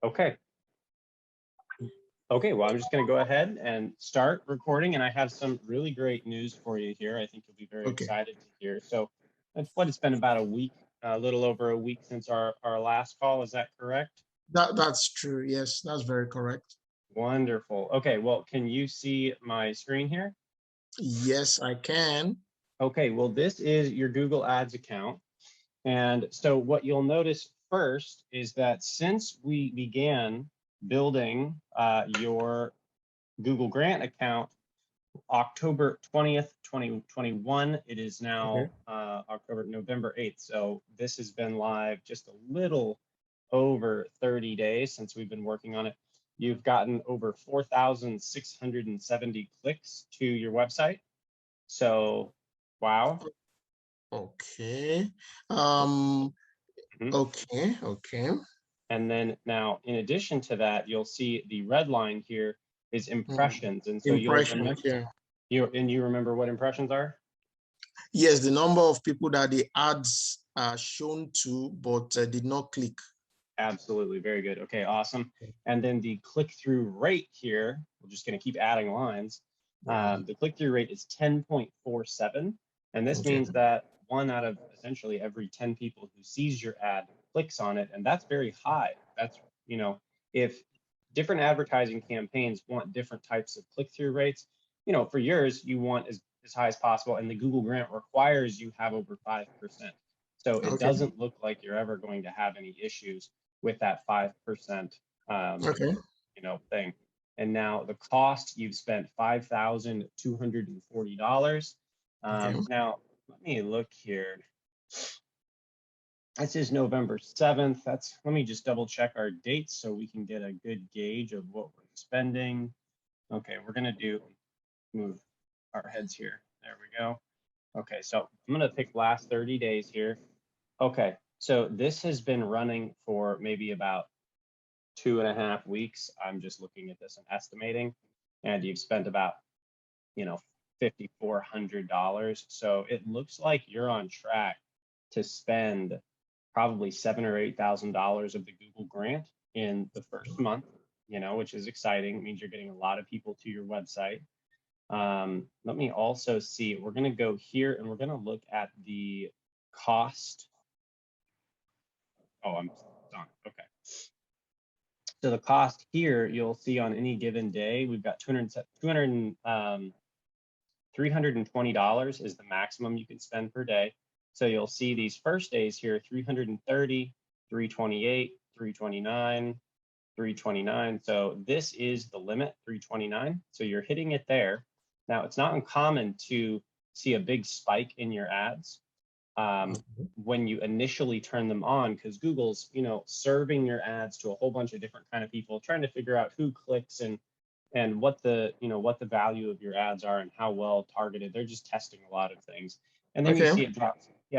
Okay. Okay, well, I'm just going to go ahead and start recording, and I have some really great news for you here. I think you'll be very Okay. excited to hear. So, it's been about a week, a little over a week since our last call. Is that correct? That's true. Yes, that's very correct. Wonderful. Okay, well, can you see my screen here? Yes, I can. Okay, well, this is your Google Ads account. And so what you'll notice first is that since we began building your Google Grant account October 20th, 2021, it is now November 8th. So this has been live just a little over 30 days since we've been working on it. You've gotten over 4,670 clicks to your website. So, wow. Okay. Mhm. Okay. And then now, in addition to that, you'll see the red line here is impressions. And so you'll remember, Impressions, yeah. you remember what impressions are? Yes, the number of people that the ads are shown to, but did not click. Absolutely. Very good. Okay, awesome. And then the click-through rate here, we're just going to keep adding lines. The click-through rate is 10.47. And this Okay. means that 1 out of essentially every 10 people who sees your ad clicks on it. And that's very high. That's, if different advertising campaigns want different types of click-through rates, for yours, you want as high as possible. And the Google Grant requires you have over 5%. So it Okay. doesn't look like you're ever going to have any issues with that 5%, Okay. thing. And now the cost, you've spent $5,240. Okay. Now, let me look here. This is November 7th. Let me just double check our dates so we can get a good gauge of what we're spending. Okay, we're gonna move our heads here. There we go. Okay, so I'm gonna pick last 30 days here. Okay, so this has been running for maybe about 2.5 weeks. I'm just looking at this and estimating, and you've spent about, $5,400. So it looks like you're on track to spend probably $7,000 or $8,000 of the Google Grant in the first month, which is exciting. It means you're getting a lot of people to your website. Let me also see, we're going to go here and we're going to look at the cost. Oh, I'm done. Okay. So the cost here, you'll see on any given day, we've got $320 is the maximum you can spend per day. So you'll see these first days here, 330, 328, 329, 329. So this is the limit, 329. So you're hitting it there. Now, it's not uncommon to see a big spike in your ads when you initially turn them on, because Google's, serving your ads to a whole bunch of different kind of people, trying to figure out who clicks and what the value of your ads are and how well targeted. They're just testing a lot of things. And then you see it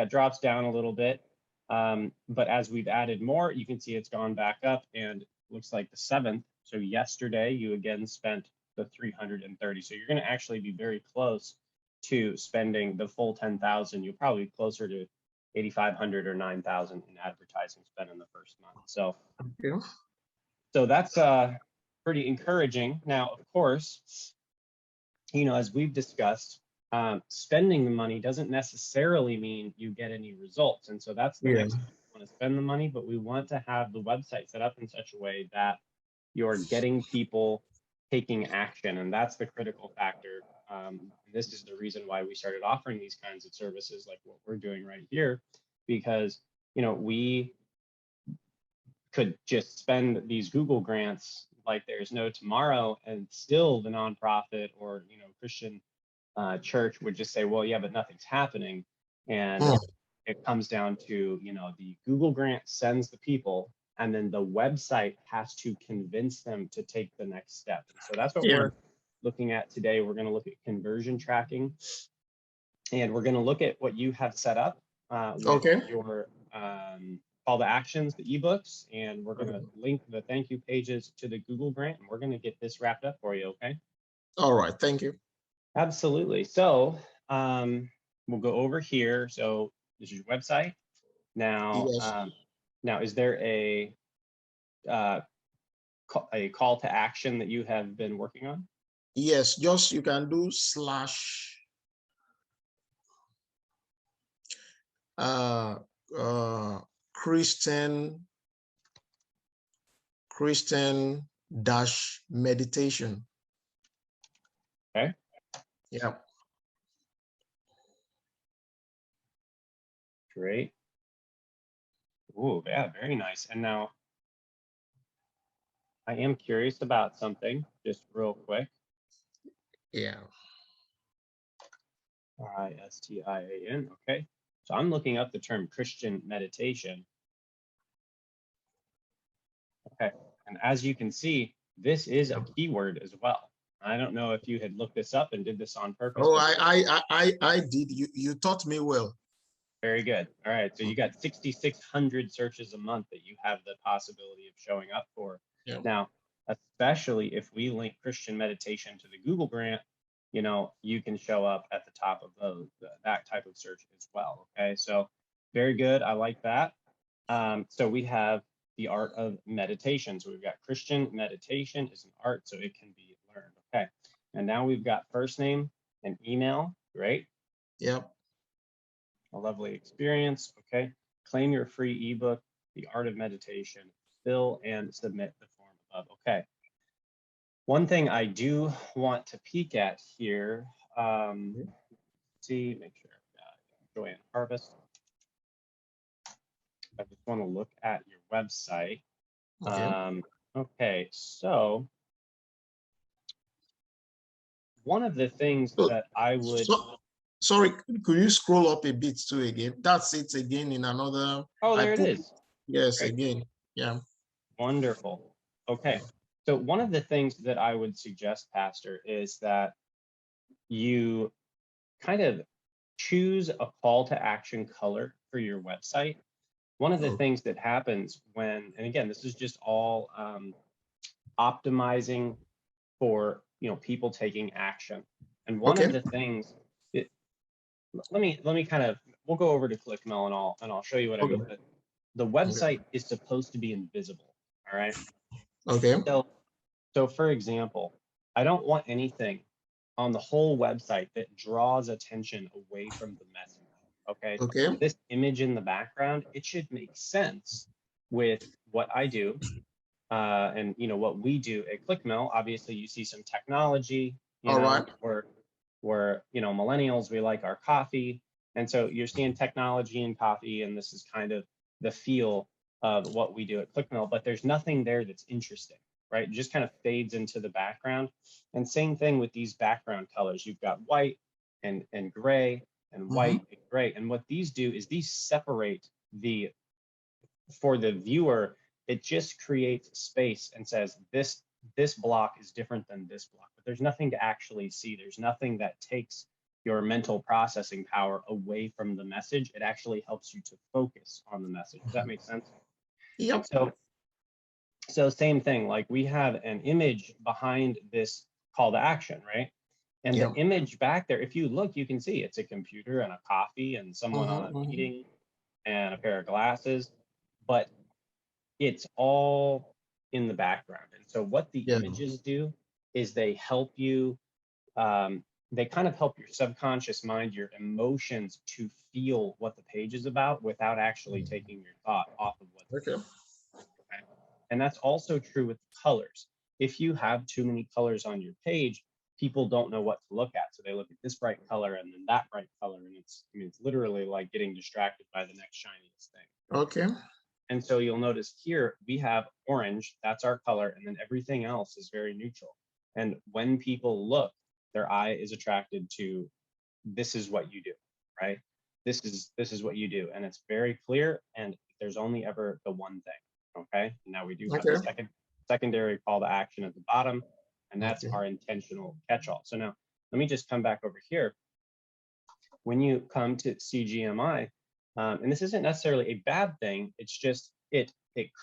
drops down a little bit. But as we've added more, you can see it's gone back up, and looks like the 7th. So yesterday you again spent the 330. So you're going to actually be very close to spending the full 10,000. You're probably closer to 8,500 or 9,000 in advertising spent in the first month. So, so that's pretty encouraging. Now, of course, as we've discussed, spending the money doesn't necessarily mean you get any results. And so that's the next thing. We want to spend the money, but we want to have the website set up in such a way that you're getting people taking action. And that's the critical factor. This is the reason why we started offering these kinds of services like what we're doing right here, because, we could just spend these Google grants like there's no tomorrow, and still the nonprofit or Christian church would just say, well, yeah, but nothing's happening. And it comes down to, the Google grant sends the people, and then the website has to convince them to take the next step. And so that's what we're looking at today. We're going to look at conversion tracking, and we're going to look at what you have set up with your call to actions, the ebooks, and we're going to link the thank you pages to the Google grant, and we're going to get this wrapped up for you. Okay. All right. Thank you. Absolutely. So we'll go over here. So this is your website. Now, now is there a a call to action that you have been working on? Yes, just you can do slash uh, Christian dash meditation. Okay. Yeah. Great. Ooh, yeah, very nice. And now I am curious about something, just real quick. Yeah. Christian. Okay. So I'm looking up the term Christian meditation. Okay. And as you can see, this is a keyword as well. I don't know if you had looked this up and did this on purpose. Oh, But I did. You taught me well. very good. All right. So you got 6,600 searches a month that you have the possibility of showing up for. Yeah. Now, especially if we link Christian meditation to the Google grant, you know, you can show up at the top of those, that type of search as well. Okay. So very good. I like that. So we have the art of meditation. So we've got Christian meditation is an art, so it can be learned. Okay. And now we've got first name and email. Great. Yep. A lovely experience. Okay. Claim your free ebook, The Art of Meditation, fill and submit the form above. Okay. One thing I do want to peek at here, see, make sure I've got Joy and Harvest. I just want to look at your website. Okay. Okay, so one of the things So, that I would, sorry, could you scroll up a bit too again? That's it again in another. oh, there it is. Yes, Great. again. Yeah. Wonderful. Okay. So one of the things that I would suggest, Pastor, is that you kind of choose a call to action color for your website. One of the things that happens when, and again, this is just all optimizing for, you know, people taking action. And one Okay. of the things, let me kind of, we'll go over to ClickMill and I'll show you what I mean. But the website is supposed to be invisible. All right. Okay. So for example, I don't want anything on the whole website that draws attention away from the message. Okay. Okay. This image in the background, it should make sense with what I do. And you know what we do at ClickMill. Obviously, you see some technology. You All know, right. we're you know millennials. We like our coffee, and so you're seeing technology and coffee, and this is kind of the feel of what we do at ClickMill. But there's nothing there that's interesting, right? It just kind of fades into the background. And same thing with these background colors. You've got white and gray and white and gray. And what these do is these separate the for the viewer, it just creates space and says this block is different than this block, but there's nothing to actually see. There's nothing that takes your mental processing power away from the message. It actually helps you to focus on the message. Does that make sense? Yep. So same thing, like we have an image behind this call to action, right? And the image back there, if you look, you can see it's a computer and a coffee and someone on a meeting and a pair of glasses, but it's all in the background. And so what the images do is they help you, they kind of help your subconscious mind, your emotions to feel what the page is about without actually taking your thought off of what the page is. Okay? And that's also true with colors. If you have too many colors on your page, people don't know what to look at. So they look at this bright color and then that bright color. And it's, I mean, it's literally like getting distracted by the next shiniest thing. Okay. And so you'll notice here we have orange, that's our color, and then everything else is very neutral. And when people look, their eye is attracted to this is what you do, right? This is what you do. And it's very clear, and there's only ever the one thing. Okay. Now we do have the secondary call to action at the bottom, and that's our intentional catch-all. So now let me just come back over here. When you come to CGMI, and this isn't necessarily a bad thing, it's just it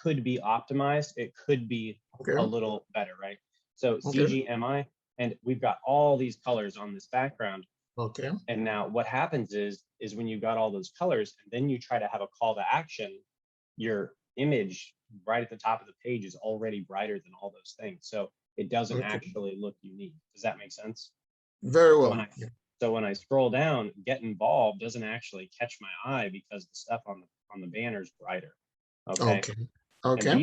could be optimized, it could be a little better, right? So CGMI, and we've got all these colors on this background. Okay. And now what happens is when you've got all those colors and then you try to have a call to action, your image right at the top of the page is already brighter than all those things. So it doesn't Okay. actually look unique. Does that make sense? Very So well. when I scroll down, get involved doesn't actually catch my eye because the stuff on the banner is brighter. Okay. Okay. And Okay.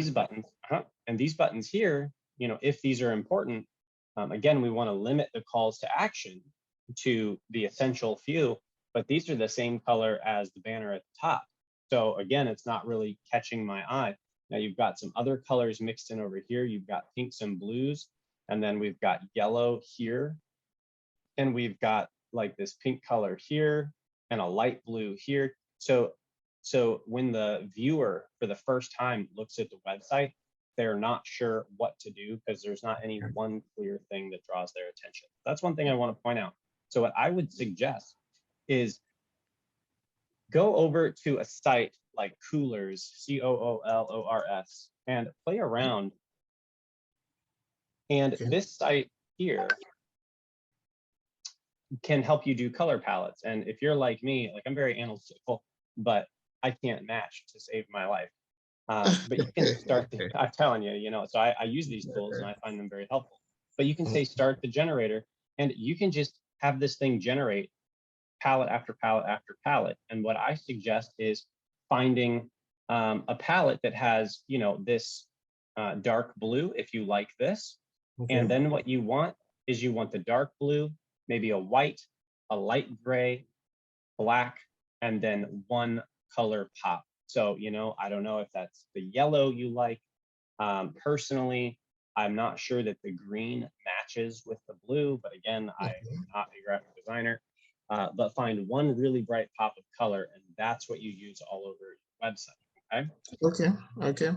these buttons here, if these are important, again, we want to limit the calls to action to the essential few, but these are the same color as the banner at the top. So again, it's not really catching my eye. Now you've got some other colors mixed in over here. You've got pinks and blues, and then we've got yellow here, and we've got like this pink color here and a light blue here. So when the viewer for the first time looks at the website, they're not sure what to do because there's not any one clear thing that draws their attention. That's one thing I want to point out. So what I would suggest is go over to a site like Coolors, Coolors, and play around. And this site here can help you do color palettes. And if you're like me, like I'm very analytical, but I can't match to save my life. But you can start, I'm telling you, so I use these tools and I find them very helpful. But you can say start the generator, and you can just have this thing generate palette after palette after palette. And what I suggest is finding a palette that has, this dark blue, if you like this. And then what you want is you want the dark blue, maybe a white, a light gray, black, and then one color pop. So, I don't know if that's the yellow you like. Personally, I'm not sure that the green matches with the blue, but again, I'm not a graphic designer. But find one really bright pop of color, and that's what you use all over your website. Okay. Okay.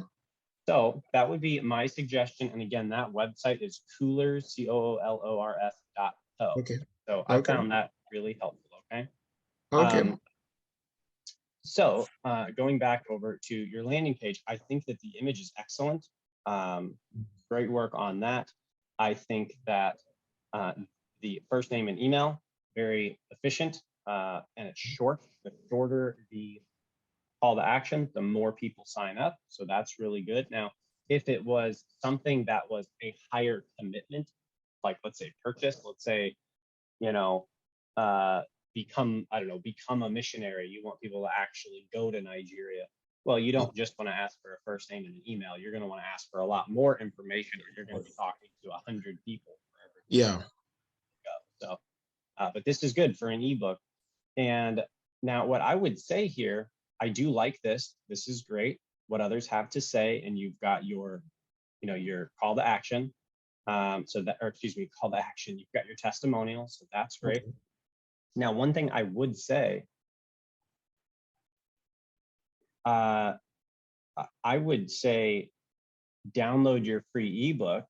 So that would be my suggestion. And again, that website is Coolors, COOLORS.co. Okay. So I found that really helpful. Okay. Okay. So going back over to your landing page, I think that the image is excellent. Great work on that. I think that the first name and email, very efficient, and it's short. The shorter the call to action, the more people sign up. So that's really good. Now, if it was something that was a higher commitment, like let's say purchase, let's say, become a missionary. You want people to actually go to Nigeria. Well, you don't just want to ask for a first name and an email. You're going to want to ask for a lot more information, or you're going to be talking to 100 people forever. Yeah. So, but this is good for an ebook. And now what I would say here, I do like this. This is great. What others have to say, and you've got your, your call to action. Call to action. You've got your testimonial. So that's great. Okay. Now, one thing I would say, I would say download your free ebook.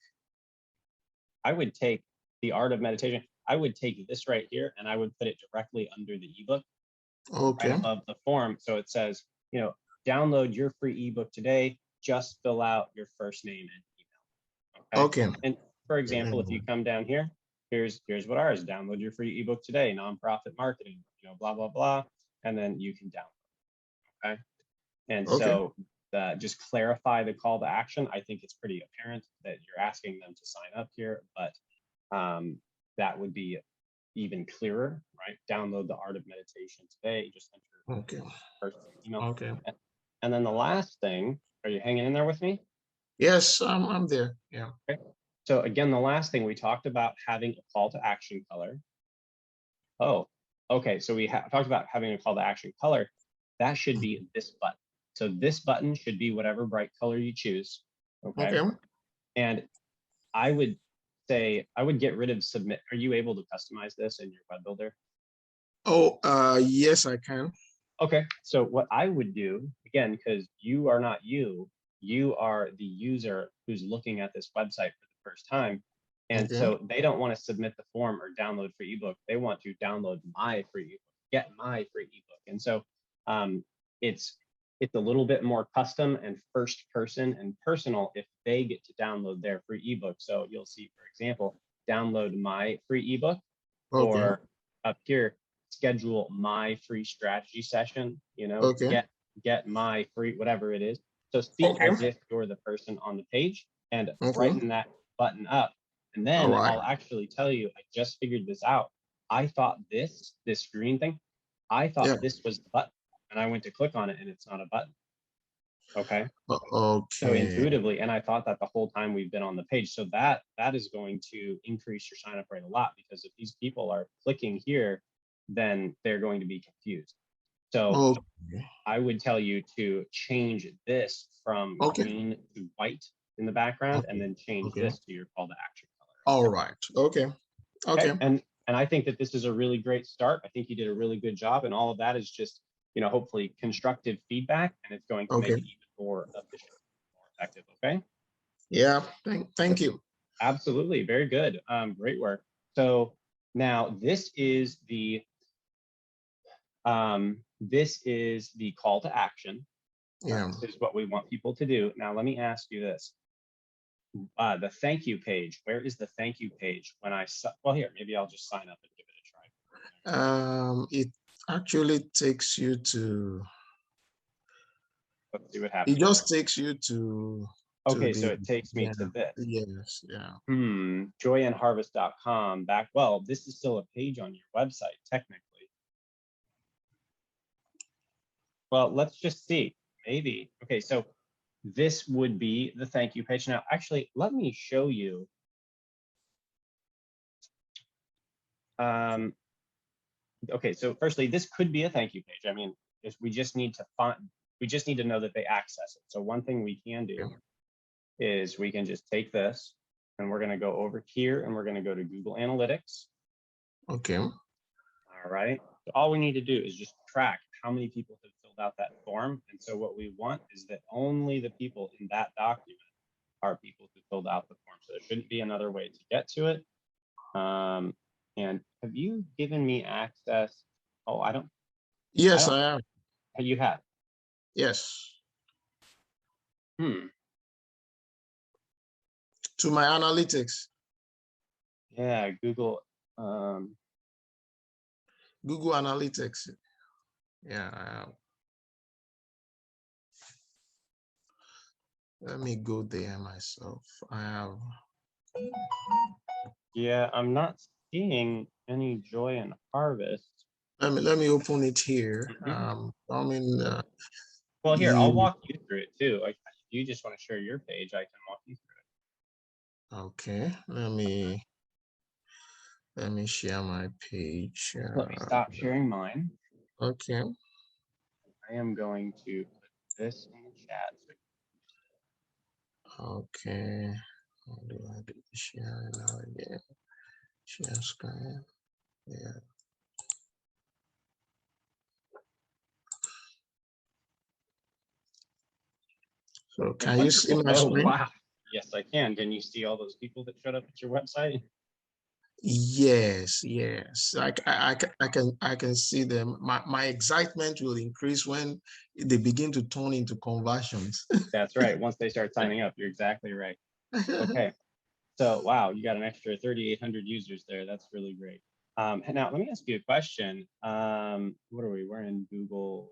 I would take The Art of Meditation. I would take this right here and I would put it directly under the ebook. Okay. Right above the form. So it says, download your free ebook today. Just fill out your first name and email. Okay. And for example, if you come down here, here's what ours: download your free ebook today, nonprofit marketing, blah, blah, blah. And then you can download. Okay. And so just clarify the call to action. I think it's pretty apparent that you're asking them to sign up here, but that would be even clearer, right? Download The Art of Meditation today. Just enter first email. Okay. And then the last thing, are you hanging in there with me? Yes, I'm there. Yeah. Okay. So again, the last thing we talked about having a call to action color. Oh, okay. So we talked about having a call to action color. That should be this button. So this button should be whatever bright color you choose. Okay. And I would say I would get rid of submit. Are you able to customize this in your web builder? Oh, yes, I can. Okay. So what I would do, again, because you are not you are the user who's looking at this website for the first time. And so they don't want to submit the form or download free ebook. They want to download my free ebook, get my free ebook. And so it's a little bit more custom and first person and personal if they get to download their free ebook. So you'll see, for example, download my free ebook, or up here, schedule my free strategy session, get my free, whatever it is. So speak as if you're the person on the page and brighten that button up. And then I'll actually tell you, I just figured this out. I thought this green thing, I thought this was the button. And I went to click on it and it's not a button. Okay. So intuitively, and I thought that the whole time we've been on the page. So that is going to increase your sign up rate a lot, because if these people are clicking here, then they're going to be confused. So I would tell you to change this from green to white in the background, and then change this to your call to action color. All right. Okay. And I think that this is a really great start. I think you did a really good job, and all of that is just, you know, hopefully constructive feedback, and it's going to make it even more efficient, more effective. Okay. Yeah. Thank you. Absolutely. Very good. Great work. So now this is the call to action. This is what we want people to do. Now, let me ask you this. The thank you page. Where is the thank you page when well, here, maybe I'll just sign up and give it a try. It actually takes you to, let's see what happens. It just takes you to, okay, so it takes me to this. Yes, yeah. joyandharvest.com well, this is still a page on your website, technically. Well, let's just see, maybe. Okay, so this would be the thank you page. Now, actually, let me show you. Okay, so firstly, this could be a thank you page. I mean, we just need to know that they access it. So one thing we can do is we can just take this, and we're going to go over here, and we're going to go to Google Analytics. Okay. All right. So all we need to do is just track how many people have filled out that form. And so what we want is that only the people in that document are people who filled out the form. So there shouldn't be another way to get to it. And have you given me access? Oh, I don't. Yes, I have. You have? Yes. To my analytics. Yeah, Google. Google Analytics. Yeah, I have. Let me go there myself. I have. Yeah, I'm not seeing any Joy and Harvest. Let me open it here. Well, here, I'll walk you through it too. If you just want to share your page, I can walk you through it. Okay, let me share my page. Let me stop sharing mine. Okay. I am going to put this in the chat. Okay. How do I do the share now again? Share screen. Yeah. So can you see my screen? Wow. Yes, I can. Can you see all those people that showed up at your website? Yes. I can see them. My excitement will increase when they begin to turn into conversions. That's right. Once they start signing up, you're exactly right. Okay. So wow, you got an extra 3,800 users there. That's really great. Now let me ask you a question. What are we? We're in Google.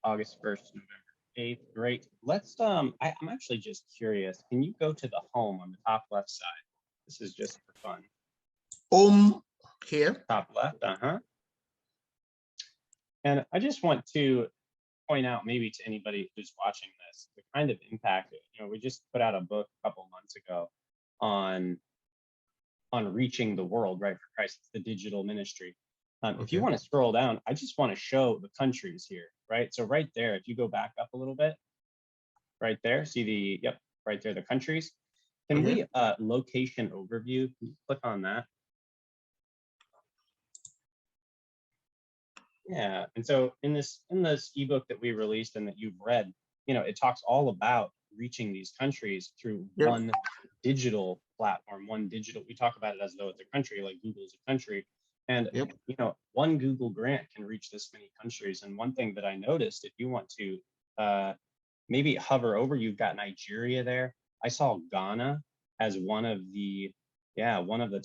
August 1st, November 8th. Great. Let's I'm actually just curious. Can you go to the home on the top left side? This is just for fun. Home here. Top left, And I just want to point out, maybe to anybody who's watching this, the kind of impact. You know, we just put out a book a couple months ago on reaching the world, right, for Christ. It's the digital ministry. If you want to scroll down, I just want to show the countries here, right? So right there, if you go back up a little bit, right there, see right there, the countries. Can we location overview? Can you click on that? Yeah, and so in this ebook that we released and that you've read, you know, it talks all about reaching these countries through one digital platform, we talk about it as though it's a country, like Google is a country. And, you know, one Google grant can reach this many countries. And one thing that I noticed, if you want to maybe hover over, you've got Nigeria there. I saw Ghana as one of the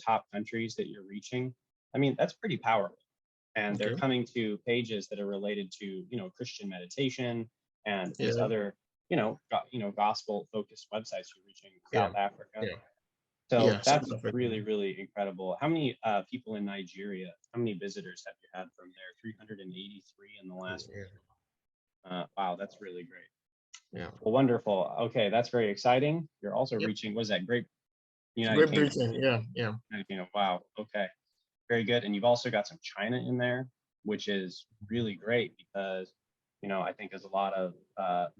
top countries that you're reaching. I mean, that's pretty powerful. And they're coming to pages that are related to, you know, Christian meditation, and these other, gospel focused websites. You're reaching South Africa. So that's really, really incredible. How many people in Nigeria, how many visitors have you had from there? 383 in the last week. Wow, that's really great. Yeah. Well, wonderful. Okay, that's very exciting. You're also reaching, what is that, Great Britain, yeah. Wow, okay. Very good. And you've also got some China in there, which is really great because, I think as a lot of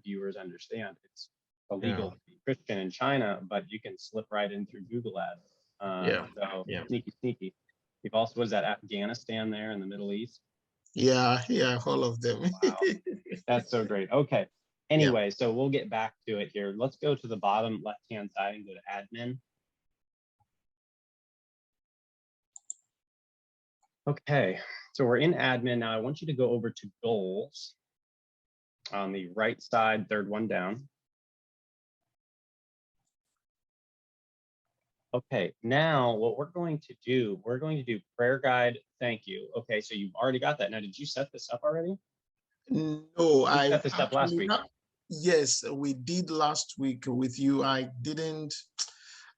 viewers understand, it's illegal to be Christian in China, but you can slip right in through Google Ads. So sneaky. You've also, was that Afghanistan there in the Middle East? Yeah, all of them. Wow, that's so great. Okay. Anyway, so we'll get back to it here. Let's go to the bottom left-hand side and go to admin. Okay, so we're in admin now. I want you to go over to goals on the right side, third one down. Okay, now what we're going to do prayer guide, thank you. Okay, so you've already got that. Now, did you set this up already? No, I set this up last week. Yes, we did last week with you. I didn't.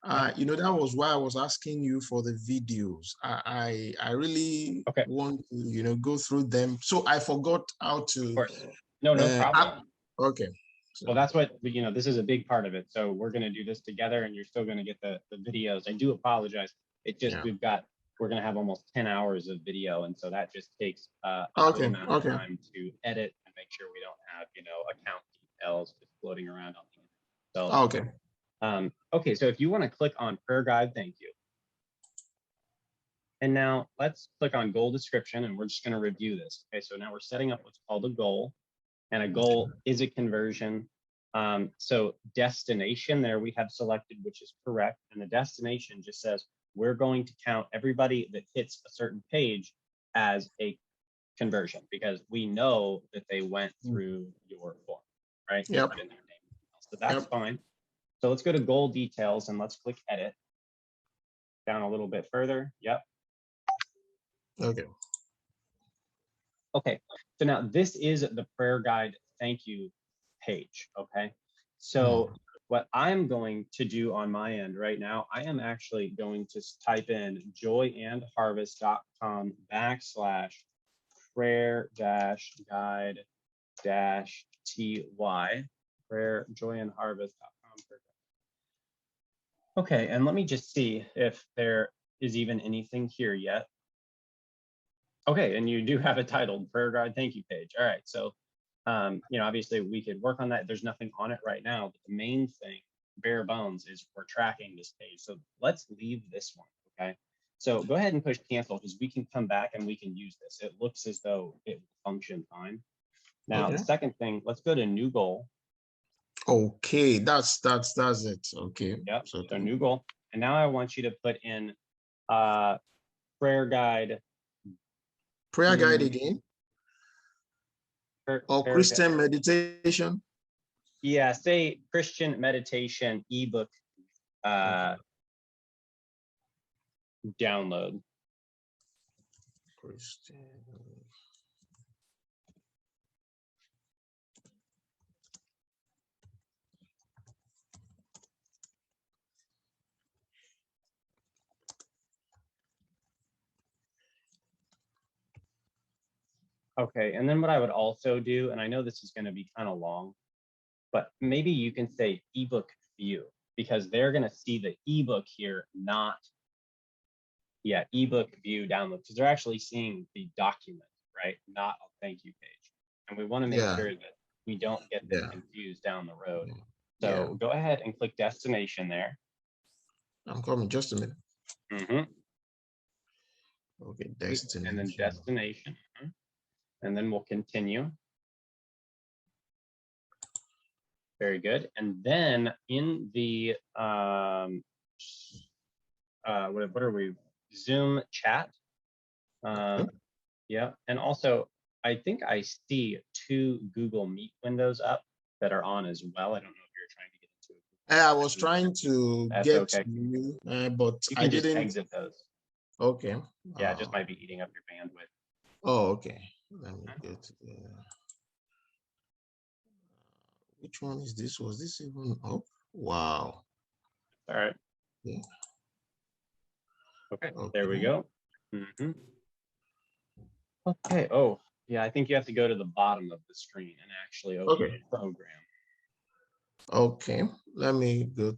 That was why I was asking you for the videos. I really want to, go through them. So I forgot how to. Of course. No problem. Okay. So. Well, that's what, this is a big part of it. So we're going to do this together and you're still going to get the videos. I do apologize. It just, we're going to have almost 10 hours of video. And so that just takes a good amount of time to edit and make sure we don't have, account details just floating around on the internet. So, okay, so if you want to click on prayer guide, thank you. And now let's click on goal description and we're just going to review this. Okay, so now we're setting up what's called a goal, and a goal is a conversion. So destination there we have selected, which is correct. And the destination just says we're going to count everybody that hits a certain page as a conversion because we know that they went through your form, right? Yep. Put in their name. So that's fine. So let's go to goal details and let's click edit. Down a little bit further. Yep. Okay. Okay. So now this is the prayer guide thank you page. Okay. So what I'm going to do on my end right now, I am actually going to type in joyandharvest.com/prayer-guide-ty. joyandharvest.com. Okay, and let me just see if there is even anything here yet. Okay, and you do have it titled Prayer Guide Thank You Page. All right, so obviously we could work on that. There's nothing on it right now, but the main thing, bare bones, is we're tracking this page. So let's leave this one, okay? So go ahead and push cancel because we can come back and we can use this. It looks as though it will function fine. Now, the second thing, let's go to new goal. Okay, that's it. Okay. Yep, so new goal. And now I want you to put in prayer guide. Prayer guide again? Or Christian meditation? Yeah, say Christian meditation ebook download. Christian. Okay, and then what I would also do, and I know this is going to be kind of long, but maybe you can say ebook view because they're going to see the ebook here, not, ebook view download, because they're actually seeing the document, right? Not a thank you page. And we want to make sure that we don't get them confused down the road. So go ahead and click destination there. I'm coming, just a minute. Okay, destination. And then destination. And then we'll continue. Very good. And then in the, what are we? Zoom chat. Yeah. And also, I think I see 2 Google Meet windows up that are on as well. I don't know if you're trying to get into it. I was trying to get to you, but I didn't. Just exit those. Okay. Yeah, it just might be eating up your bandwidth. Oh, okay. Let me get to the... Which one is this? Was this even up? Wow. All right. Yeah. Okay, there we go. Okay, oh, yeah, I think you have to go to the bottom of the screen and actually open the program. Okay, let me go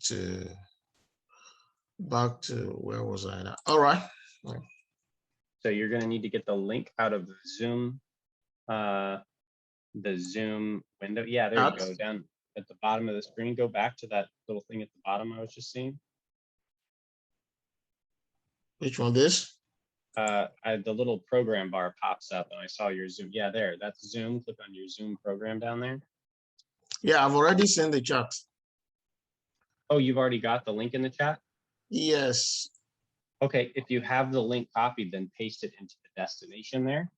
back to where was I now? All right. So you're going to need to get the link out of the Zoom window. Yeah, there you go. Down at the bottom of the screen, go back to that little thing at the bottom I was just seeing. Which one, this? The little program bar pops up and I saw your Zoom. Yeah, there, that's Zoom. Click on your Zoom program down there. Yeah, I've already sent the chat. Oh, you've already got the link in the chat? Yes. Okay, if you have the link copied, then paste it into the destination there.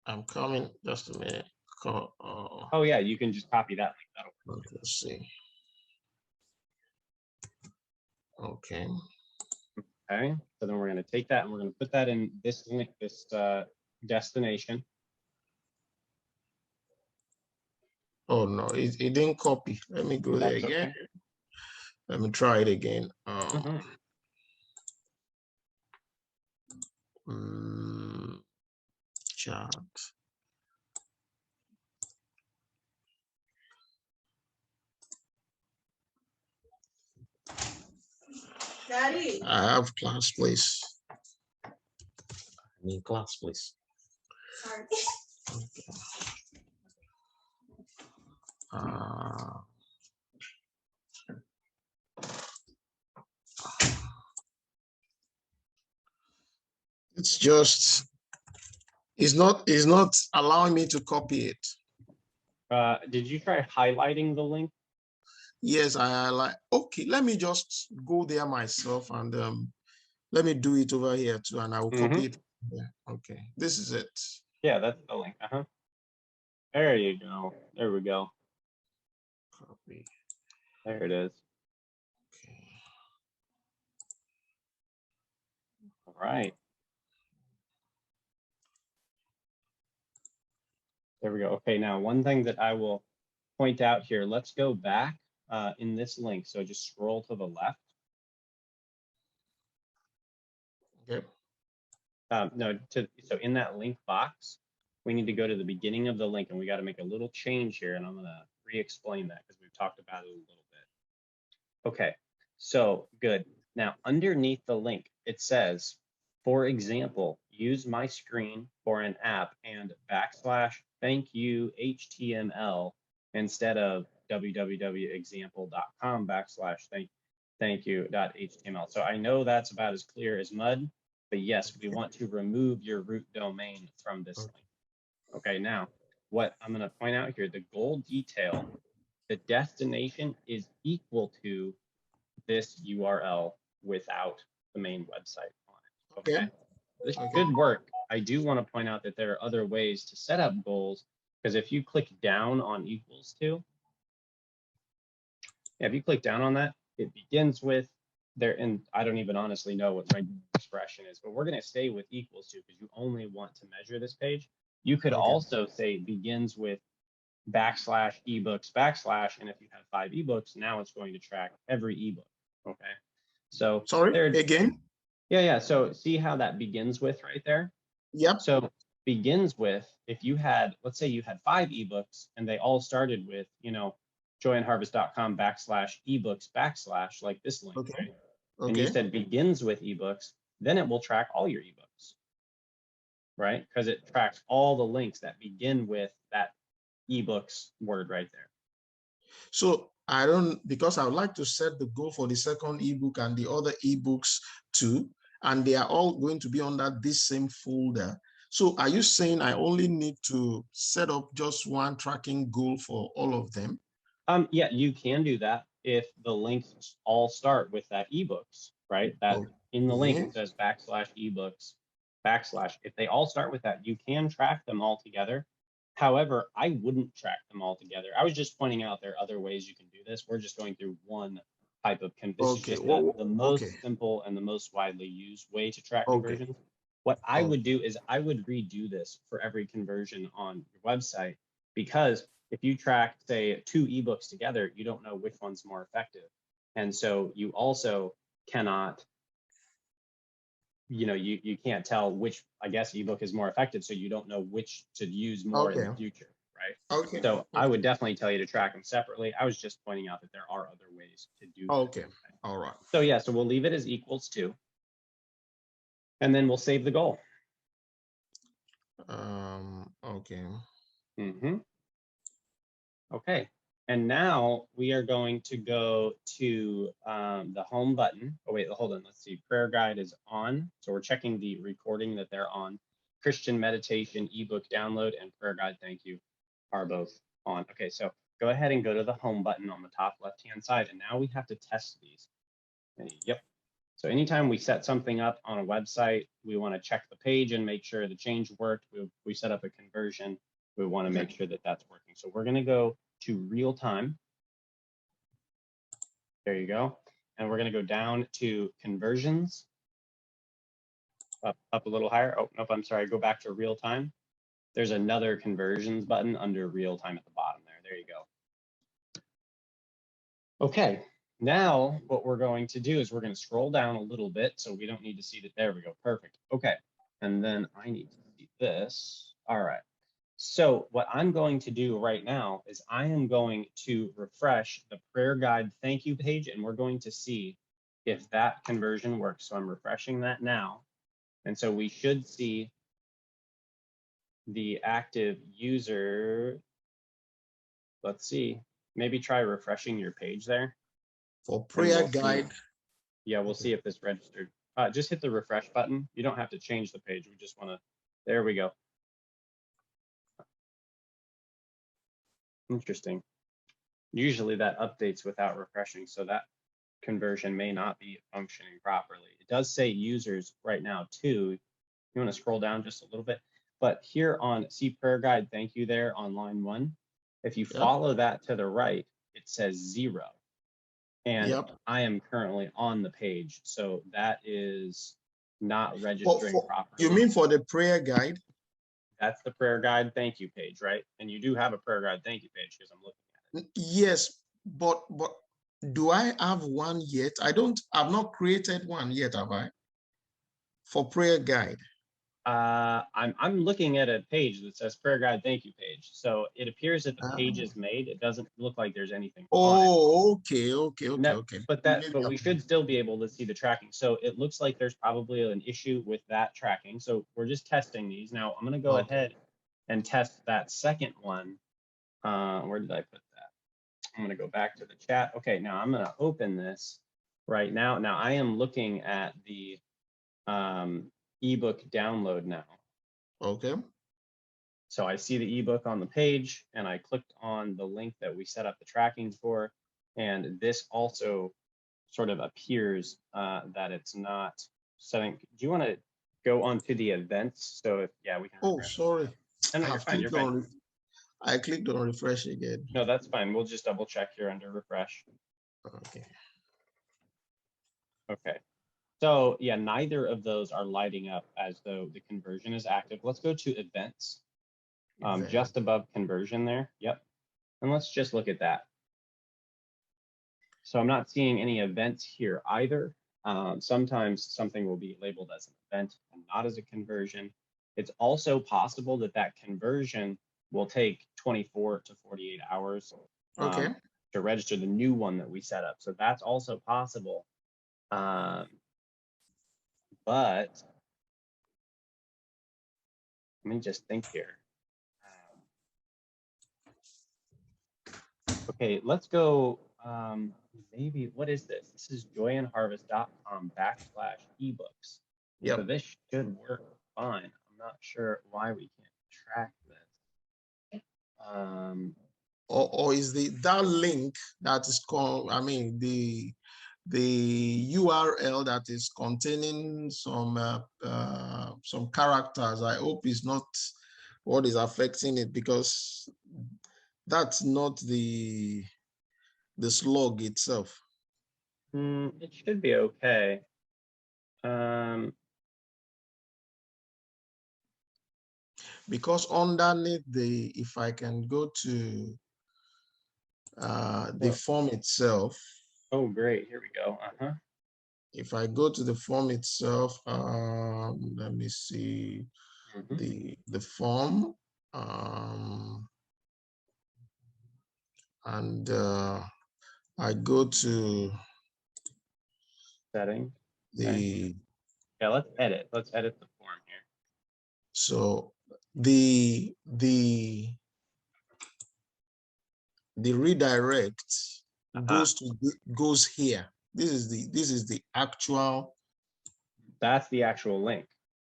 I'm coming, just a minute. Oh yeah, you can just copy that link. That'll work. Let's see. Okay. Okay, so then we're going to take that and we're going to put that in this link, this destination. Oh no, it didn't copy. Let me go there again. Okay. Let me try it again. Chat. Daddy. I have class, please. I need class, please. Sorry. Okay. It's just, it's not allowing me to copy it. Did you try highlighting the link? Yes, I highlight. Okay, let me just go there myself and let me do it over here too, and I will copy it. Yeah. Okay, this is it. Yeah, that's the link. There you go. There we go. Copy. There it is. Okay. All right. There we go. Okay, now one thing that I will point out here, let's go back in this link. So just scroll to the left. Okay. So in that link box, we need to go to the beginning of the link and we got to make a little change here. And I'm going to re-explain that because we've talked about it a little bit. Okay, so good. Now underneath the link, it says, for example, use my screen for an app and /thank you HTML instead of www.example.com /thank you.html. So I know that's about as clear as mud, but yes, we want to remove your root domain from this link. Okay, now what I'm going to point out here, the goal detail, the destination is equal to this URL without the main website on it. Okay. This should work. I do want to point out that there are other ways to set up goals, because if you click down on equals to, if you click down on that, it begins with there, and I don't even honestly know what regular expression is, but we're going to stay with equals to because you only want to measure this page. You could also say begins with /ebooks /, and if you have 5 ebooks, now it's going to track every ebook. Okay. So sorry, again? Yeah. So see how that begins with right there? Yep. So begins with, if you had, let's say you had 5 ebooks and they all started with, joyandharvest.com /ebooks / like this link, right? And you said begins with ebooks, then it will track all your ebooks, right? Because it tracks all the links that begin with that ebooks word right there. So because I would like to set the goal for the second ebook and the other ebooks too, and they are all going to be under this same folder. So are you saying I only need to set up just one tracking goal for all of them? Yeah, you can do that if the links all start with that ebooks, right? That in the link it says /ebooks /. If they all start with that, you can track them all together. However, I wouldn't track them all together. I was just pointing out there are other ways you can do this. We're just going through one type of this is just the most simple and the most widely used way to track conversions. What I would do is I would redo this for every conversion on your website, because if you track, say, 2 ebooks together, you don't know which one's more effective. And so you also cannot, you can't tell which, I guess, ebook is more effective. So you don't know which to use more in the future, right? Okay. So I would definitely tell you to track them separately. I was just pointing out that there are other ways to do that. Okay. All right. So yeah, so we'll leave it as equals to, and then we'll save the goal. Okay. Okay. And now we are going to go to the home button. Oh, wait, hold on. Let's see. Prayer guide is on. So we're checking the recording that they're on. Christian meditation, ebook download, and prayer guide, thank you, are both on. Okay, so go ahead and go to the home button on the top left-hand side. And now we have to test these. Yep. So anytime we set something up on a website, we want to check the page and make sure the change worked. We set up a conversion. We want to make sure that that's working. So we're going to go to RealTime. There you go. And we're going to go down to conversions. Up a little higher. Oh, nope, I'm sorry. Go back to RealTime. There's another conversions button under RealTime at the bottom there. There you go. Okay. Now what we're going to do is we're going to scroll down a little bit so we don't need to see that. There we go. Perfect. Okay. And then I need to see this. All right. So what I'm going to do right now is I am going to refresh the prayer guide thank you page, and we're going to see if that conversion works. So I'm refreshing that now. And so we should see the active user. Let's see, maybe try refreshing your page there. For prayer guide. Yeah, we'll see if this registered. Just hit the refresh button. You don't have to change the page. We just want to, there we go. Interesting. Usually that updates without refreshing, so that conversion may not be functioning properly. It does say users right now too. You want to scroll down just a little bit, but here on see prayer guide, thank you there on line 1. If you follow that to the right, it says 0. And I am currently on the page, so that is not registering properly. You mean for the prayer guide? That's the prayer guide thank you page, right? And you do have a prayer guide thank you page because I'm looking at it. Yes, but do I have one yet? I've not created one yet, have I? For prayer guide. I'm looking at a page that says prayer guide thank you page. So it appears that the page is made. It doesn't look like there's anything on it. Okay. But we should still be able to see the tracking. So it looks like there's probably an issue with that tracking. So we're just testing these. Now I'm going to go ahead and test that second one. Where did I put that? I'm going to go back to the chat. Okay, now I'm going to open this right now. Now I am looking at the ebook download now. Okay. So I see the ebook on the page, and I clicked on the link that we set up the tracking for, and this also sort of appears that it's not setting. Do you want to go onto the events? So if we can. Oh, sorry. No, you're fine. You're fine. I clicked on refresh again. No, that's fine. We'll just double check here under refresh. Okay. Okay. So yeah, neither of those are lighting up as though the conversion is active. Let's go to events, just above conversion there. Yep. And let's just look at that. So I'm not seeing any events here either. Sometimes something will be labeled as an event and not as a conversion. It's also possible that that conversion will take 24 to 48 hours to register the new one that we set up. So that's also possible. But let me just think here. Okay, let's go. Maybe, what is this? This is joyandharvest.com/ebooks. Yep. So this should work fine. I'm not sure why we can't track this. Or is that link that is called, I mean, the URL that is containing some characters, I hope is not what is affecting it, because that's not the slug itself. It should be okay. because underneath if I can go to the form itself. Oh, great. Here we go. If I go to the form itself, let me see the form, and I go to settings. The yeah, let's edit the form here. So the redirect goes here. This is the actual. That's the actual link.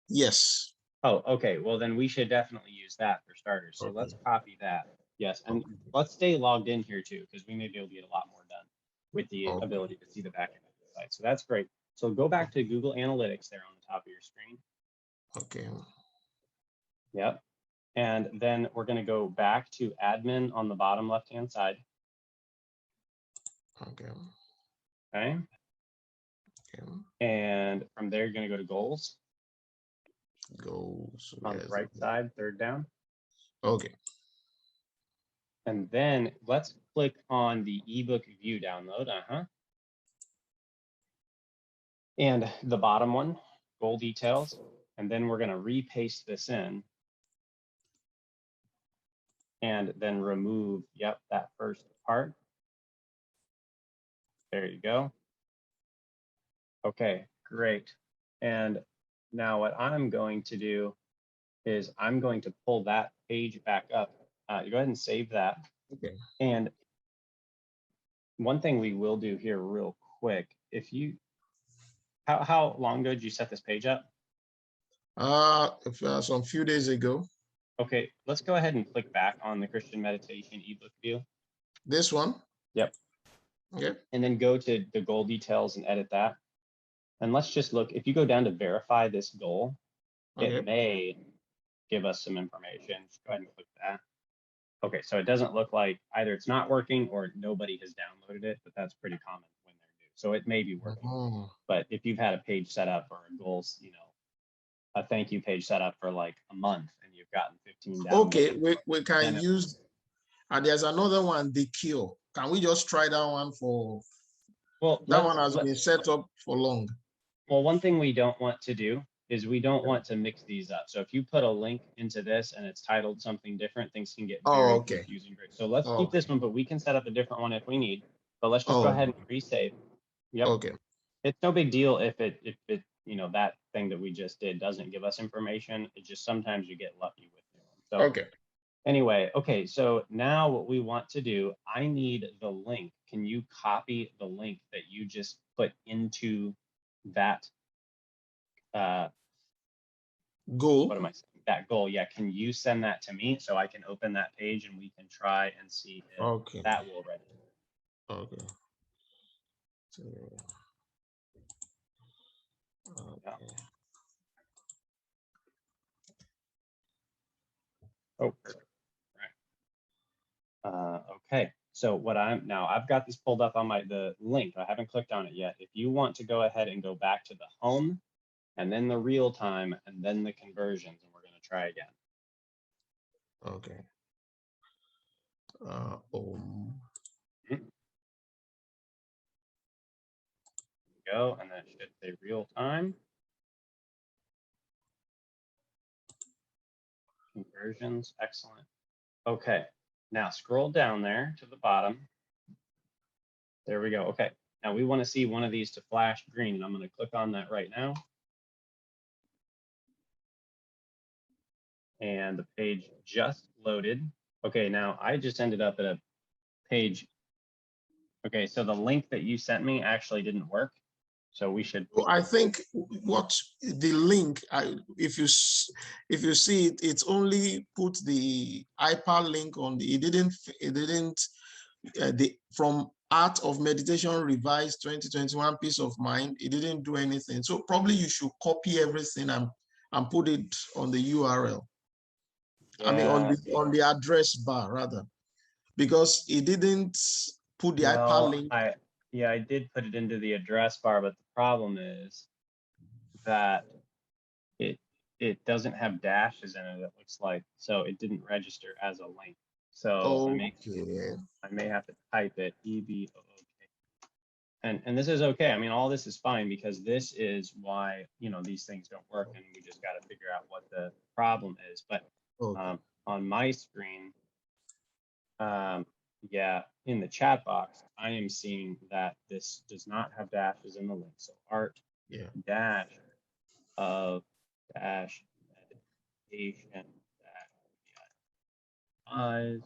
Yes. Oh, okay. Well, then we should definitely use that for starters. So let's copy that. Yes, and let's stay logged in here too, because we may be able to get a lot more done with the ability to see the back end of the site. So that's great. So go back to Google Analytics there on the top of your screen. Okay. Yep. And then we're going to go back to admin on the bottom left-hand side. Okay. Okay. And from there, you're going to go to goals. Goals. On the right side, third down. Okay. And then let's click on the ebook view download. And the bottom one, goal details. And then we're going to repaste this in. And then remove, that first part. There you go. Okay, great. And now what I'm going to do is I'm going to pull that page back up. Go ahead and save that. Okay. And one thing we will do here real quick, if you, how long ago did you set this page up? Some few days ago. Okay, let's go ahead and click back on the Christian Meditation ebook view. This one? Yep. Okay. And then go to the goal details and edit that. And let's just look, if you go down to verify this goal, it may give us some information. Just go ahead and click that. Okay, so it doesn't look like either it's not working or nobody has downloaded it, but that's pretty common when they're new. So it may be working. But if you've had a page set up or a goals, a thank you page set up for like a month and you've gotten 15 downloads. Okay, we can use, and there's another one, the cure. Can we just try that one for, well, that one has been set up for long. Well, one thing we don't want to do is we don't want to mix these up. So if you put a link into this and it's titled something different, things can get very confusing. So let's keep this one, but we can set up a different one if we need. But let's just go ahead and resave. Yep. Okay. It's no big deal if it that thing that we just did doesn't give us information. It just sometimes you get lucky with it. So anyway, okay, so now what we want to do, I need the link. Can you copy the link that you just put into that goal? What am I saying? That goal, yeah. Can you send that to me so I can open that page and we can try and see if that will register? Okay. Oh, perfect. Right. Okay. So what I've got this pulled up on the link. I haven't clicked on it yet. If you want to go ahead and go back to the home and then the real time and then the conversions, and we're going to try again. Okay. Go, and then it should say real time. Conversions, excellent. Okay, now scroll down there to the bottom. There we go. Okay, now we want to see one of these to flash green, and I'm going to click on that right now. And the page just loaded. Okay, now I just ended up at a page. Okay, so the link that you sent me actually didn't work. So we should. I think what the link, if you see it, it's only put the iPad link on the. It didn't. From Art of Meditation Revised 2021 Peace of Mind. It didn't do anything. So probably you should copy everything and put it on the URL. Yeah. I mean on the address bar rather, because it didn't put the iPad link. Yeah, I did put it into the address bar, but the problem is that it doesn't have dashes in it, it looks like, so it didn't register as a link. So I may have to type it EBOOK. And this is okay. I mean, all this is fine because this is why, you know, these things don't work, and we just got to figure out what the problem is. But on my screen, yeah, in the chat box, I am seeing that this does not have dashes in the link. So art dash of dash meditation dash eyes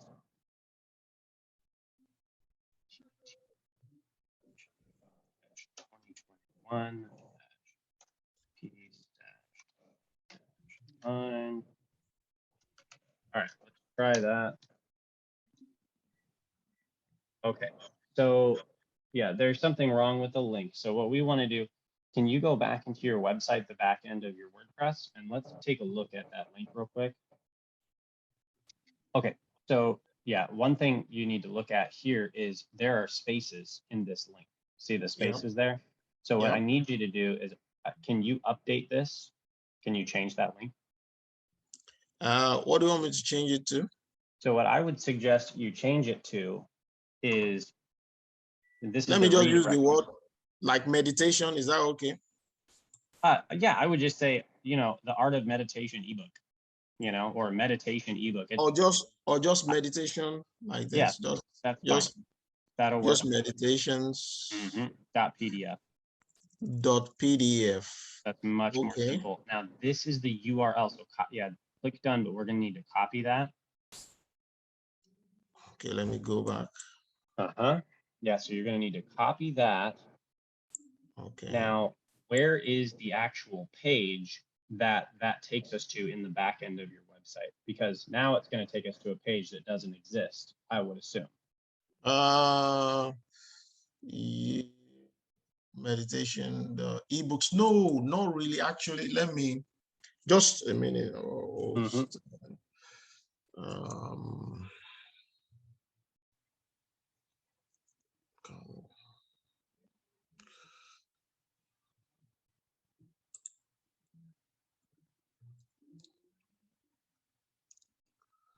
2021 piece dash line. All right, let's try that. Okay, so yeah, there's something wrong with the link. So what we want to do, can you go back into your website, the back end of your WordPress, and let's take a look at that link real quick. Okay, so yeah, one thing you need to look at here is there are spaces in this link. See the spaces there? So what I need you to do is, can you update this? Can you change that link? What do you want me to change it to? So what I would suggest you change it to is, this Let me just use the word like meditation. Is that okay? Yeah, I would just say, you know, the art of meditation ebook, you know, or meditation ebook. Or just meditation like this. Yeah, that's just fine. That'll work. Just meditations. .pdf. .pdf. That's much more simple. Now this is the URL. So yeah, click done, but we're gonna need to copy that. Okay, let me go back. Yeah, so you're gonna need to copy that. Okay. Now, where is the actual page that takes us to in the back end of your website? Because now it's going to take us to a page that doesn't exist, I would assume. Meditation, the ebooks. No, not really. Actually, let me just a minute.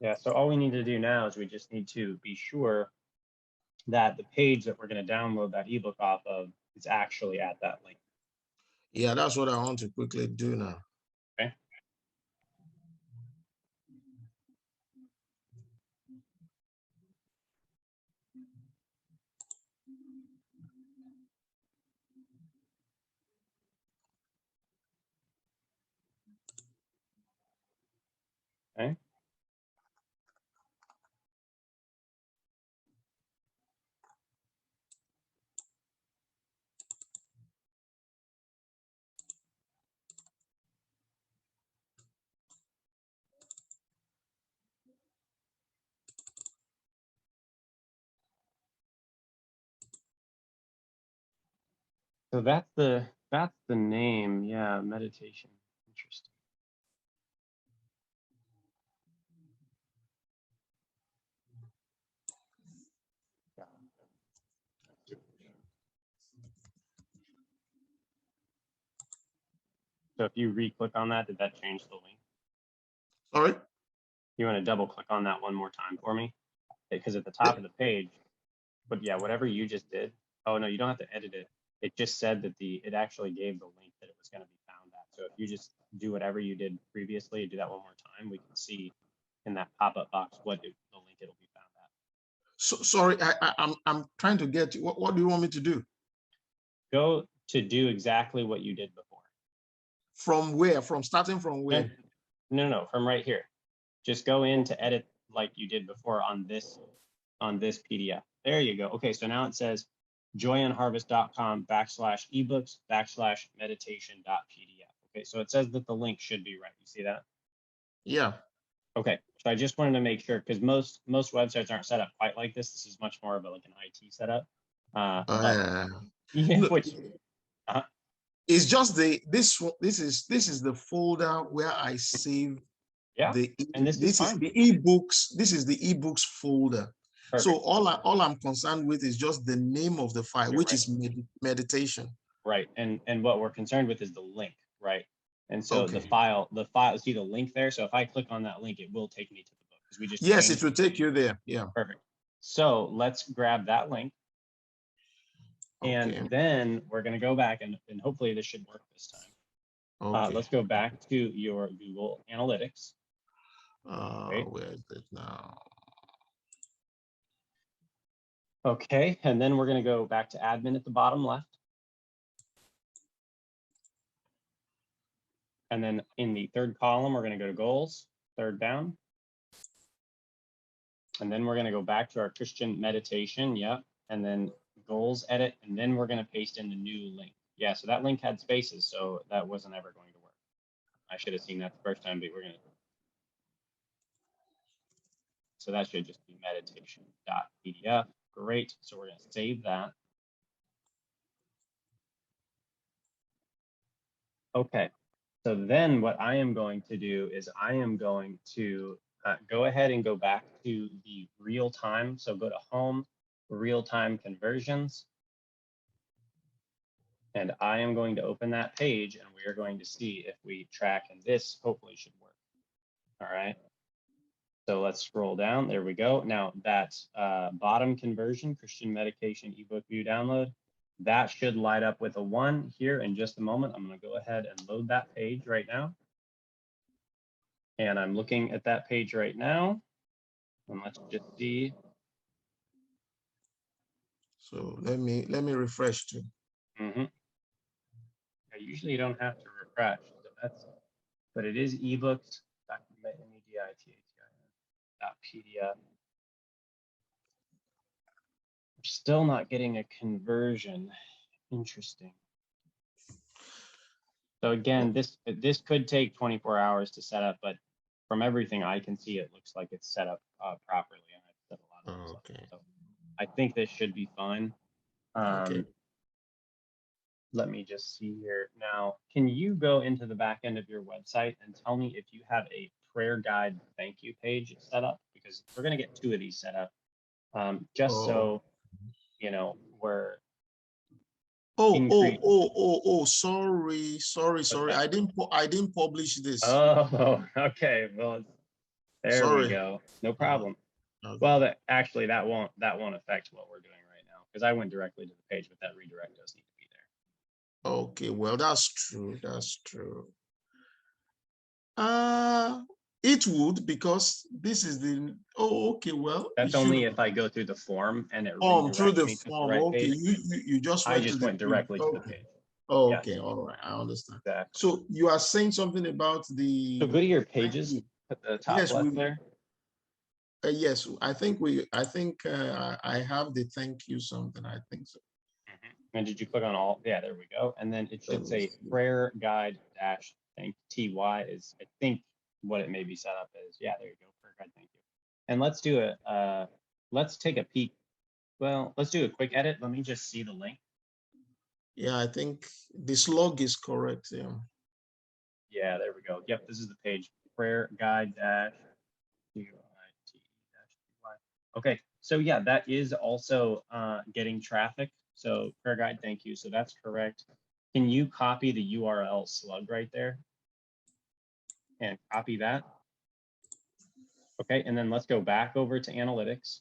Yeah, so all we need to do now is we just need to be sure that the page that we're going to download that ebook off of is actually at that link. Yeah, that's what I want to quickly do now. Okay. Okay. So that's the name. Yeah, meditation. Interesting. So if you re-click on that, did that change the link? Sorry? You want to double click on that one more time for me? Because at the top of the page, but yeah, whatever you just did. Oh no, you don't have to edit it. It just said that it actually gave the link that it was going to be found at. So if you just do whatever you did previously, do that one more time, we can see in that pop-up box the link it'll be found at. So sorry, I'm trying to get you. What do you want me to do? Go to do exactly what you did before. From where? From starting from where? No, from right here. Just go in to edit like you did before on this PDF. There you go. Okay, so now it says joyonharvest.com/ebooks/meditation.pdf. Okay, so it says that the link should be right. You see that? Yeah. Okay, so I just wanted to make sure because most websites aren't set up quite like this. This is much more of like an IT setup. It's just this is the folder where I save this is the ebooks. This is the ebooks folder. Perfect. So all I'm concerned with is just the name of the file, which is meditation. Right, and what we're concerned with is the link, right? And so the file, see the link there. So if I click on that link, it will take me to the book because we just yes, it will take you there. Yeah. Perfect. So let's grab that link. And then we're going to go back and hopefully this should work this time. Let's go back to your Google Analytics. Where is it now? Okay, and then we're going to go back to admin at the bottom left. And then in the third column, we're going to go to goals, third down. And then we're going to go back to our Christian meditation. Yep. And then goals edit. And then we're going to paste in the new link. Yeah, so that link had spaces, so that wasn't ever going to work. I should have seen that the first time, but we're going to. So that should just be meditation.pdf. Great. So we're going to save that. Okay. So then what I am going to do is I am going to go ahead and go back to the real time. So go to home, real-time conversions. And I am going to open that page and we are going to see if we track, and this hopefully should work. All right. So let's scroll down. There we go. Now that bottom conversion, Christian medication ebook view download, that should light up with a 1 here in just a moment. I'm going to go ahead and load that page right now. And I'm looking at that page right now. And let's just see. So let me refresh too. I usually don't have to refresh, so that's, but it is ebooks. .pdf. We're still not getting a conversion. Interesting. So again, this could take 24 hours to set up, but from everything I can see, it looks like it's set up properly. And I've set a lot of this up. So I think this should be fine. Let me just see here. Now, can you go into the back end of your website and tell me if you have a prayer guide thank you page set up? Because we're going to get 2 of these set up. So, you know, we're sorry. I didn't publish this. Oh, okay. Well, there we go. No problem. Well, that won't affect what we're doing right now because I went directly to the page, but that redirect does need to be there. Okay, well, that's true. That's true. It would, because this is the well, that's only if I go through the form and it through the me to form. The right Okay, page. you just went directly to the page. Oh, okay, all right, I understand. Exactly. So you are saying something about the. So go to your pages at the top left there. Yes, I think I have the thank you something. I think so. And did you click on all? Yeah, there we go. And then it should say prayer guide dash thank TY is, I think, what it may be set up as. Yeah, there you go. Prayer guide thank you. And let's do it. Let's take a peek. Well, let's do a quick edit. Let me just see the link. Yeah, I think this log is correct. Yeah. Yeah, there we go. Yep, this is the page. Prayer guide dash TY. Okay, so yeah, that is also getting traffic. So prayer guide, thank you. So that's correct. Can you copy the URL slug right there? And copy that. Okay, and then let's go back over to analytics.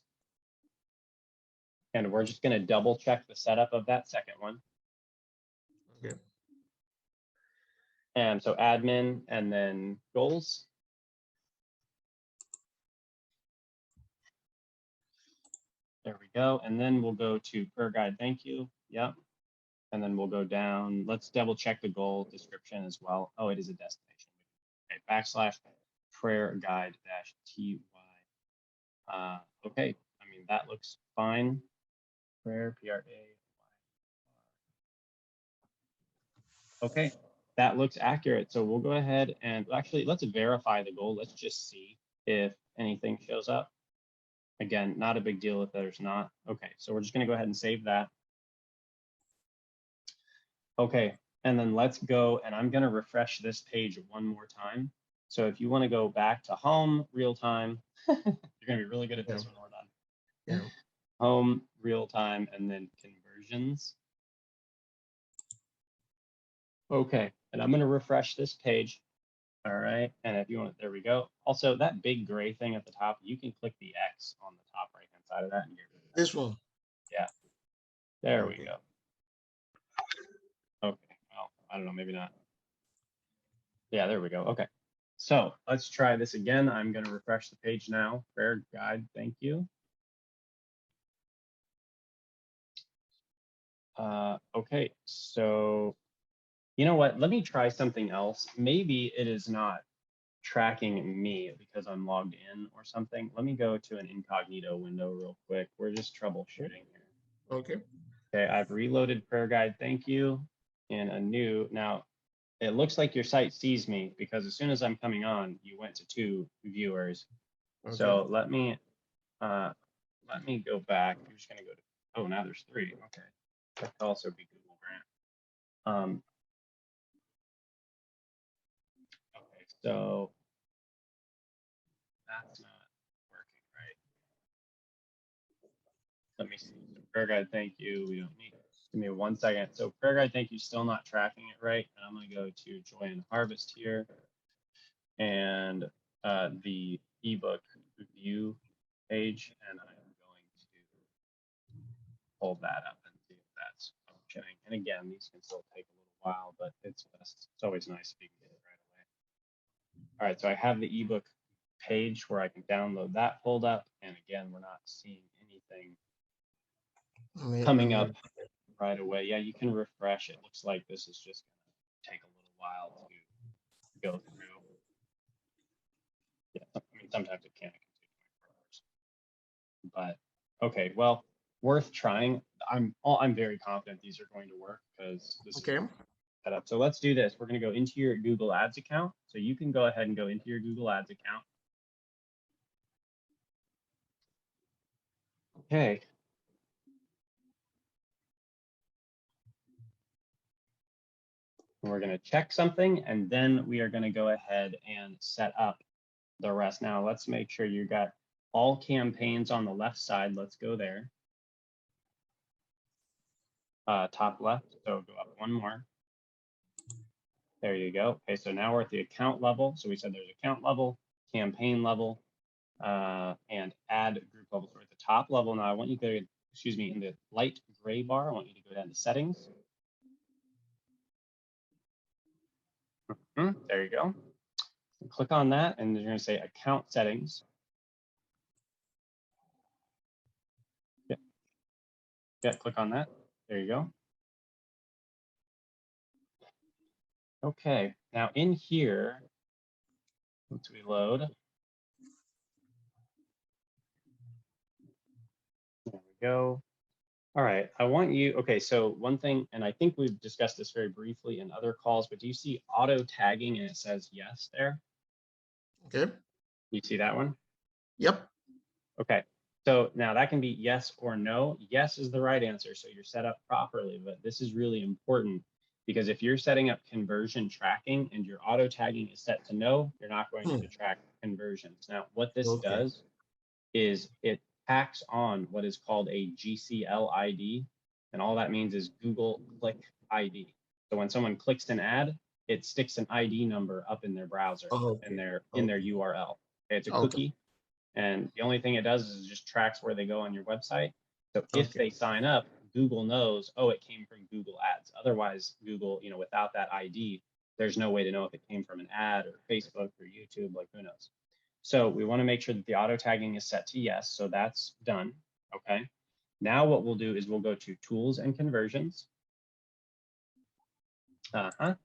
And we're just going to double check the setup of that second one. Okay. And so admin and then goals. There we go. And then we'll go to prayer guide, thank you. Yep. And then we'll go down. Let's double check the goal description as well. Oh, it is a destination. Okay, / prayer guide dash TY. Okay, I mean, that looks fine. Prayer, PRA. Okay, that looks accurate. So we'll go ahead and actually let's verify the goal. Let's just see if anything shows up. Again, not a big deal if there's not. Okay, so we're just going to go ahead and save that. Okay, and then let's go, and I'm going to refresh this page one more time. So if you want to go back to home, real time, you're going to be really good at this when we're done. Yeah. Home, real time, and then conversions. Okay, And I'm going to refresh this page. All right. And if you want, there we go. Also, that big gray thing at the top, you can click the X on the top right hand side of that and get rid of that. This one. Yeah. There Okay. we go. Okay. Well, I don't know, maybe not. Yeah, there we go. Okay. So let's try this again. I'm going to refresh the page now. Prayer guide. Thank you. Okay. So you know what? Let me try something else. Maybe it is not tracking me because I'm logged in or something. Let me go to an incognito window real quick. We're just troubleshooting here. Okay. Okay, I've reloaded prayer guide. Thank you. And a new. Now, it looks like your site sees me because as soon as I'm coming on, you went to 2 viewers. Okay. So let me go back. I'm just gonna go to. Oh, now there's 3. Okay, that could also be Google Grant. Okay, so that's not working right. Let me see. So prayer guide, thank you. We don't need it. Give me 1 second. So prayer guide, thank you. Still not tracking it right. And I'm going to go to Joy and Harvest here, and the ebook review page, and I'm going to pull that up and see if that's functioning. And again, these can still take a little while, but it's best. It's always nice if you can get it right away. All right, so I have the ebook page where I can download that pulled up, and again, we're not seeing anything coming up right away. Yeah, you can refresh. It looks like this is just going to take a little while to go through. Yeah, I mean, sometimes it can take 24 hours. But okay, well, worth trying. I'm very confident these are going to work because this is set up. So let's do this. We're going to go into your Google Ads account. So you can go ahead and go into your Google Ads account. Okay. And we're going to check something, and then we are going to go ahead and set up the rest. Now, let's make sure you got all campaigns on the left side. Let's go there. Top left, so go up 1 more. There you go. Okay, so now we're at the account level. So we said there's account level, campaign level, and ad group level. So we're at the top level. Now I want you to go, excuse me, in the light gray bar, I want you to go down to settings. There you go. Click on that, and you're going to say account settings. Yeah, click on that. There you go. Okay, now in here, once we load, there we go. All right, I want you, okay, so one thing, and I think we've discussed this very briefly in other calls, but do you see auto tagging and it says yes there? Okay. You see that one? Yep. Okay, so now that can be yes or no. Yes is the right answer, so you're set up properly, but this is really important because if you're setting up conversion tracking and your auto tagging is set to no, you're not going to track conversions. Now, what this does is it tacks on what is called a GCL ID, and all that means is Google Click ID. So when someone clicks an ad, it sticks an ID number up in their browser, in their URL. Okay, it's a cookie, and the only thing it does is just tracks where they go on your website. So if they sign up, Google knows, oh, it came from Google Ads. Otherwise, Google, without that ID, there's no way to know if it came from an ad or Facebook or YouTube, like who knows. So we want to make sure that the auto tagging is set to yes. So that's done. Okay. Now what we'll do is we'll go to tools and conversions. And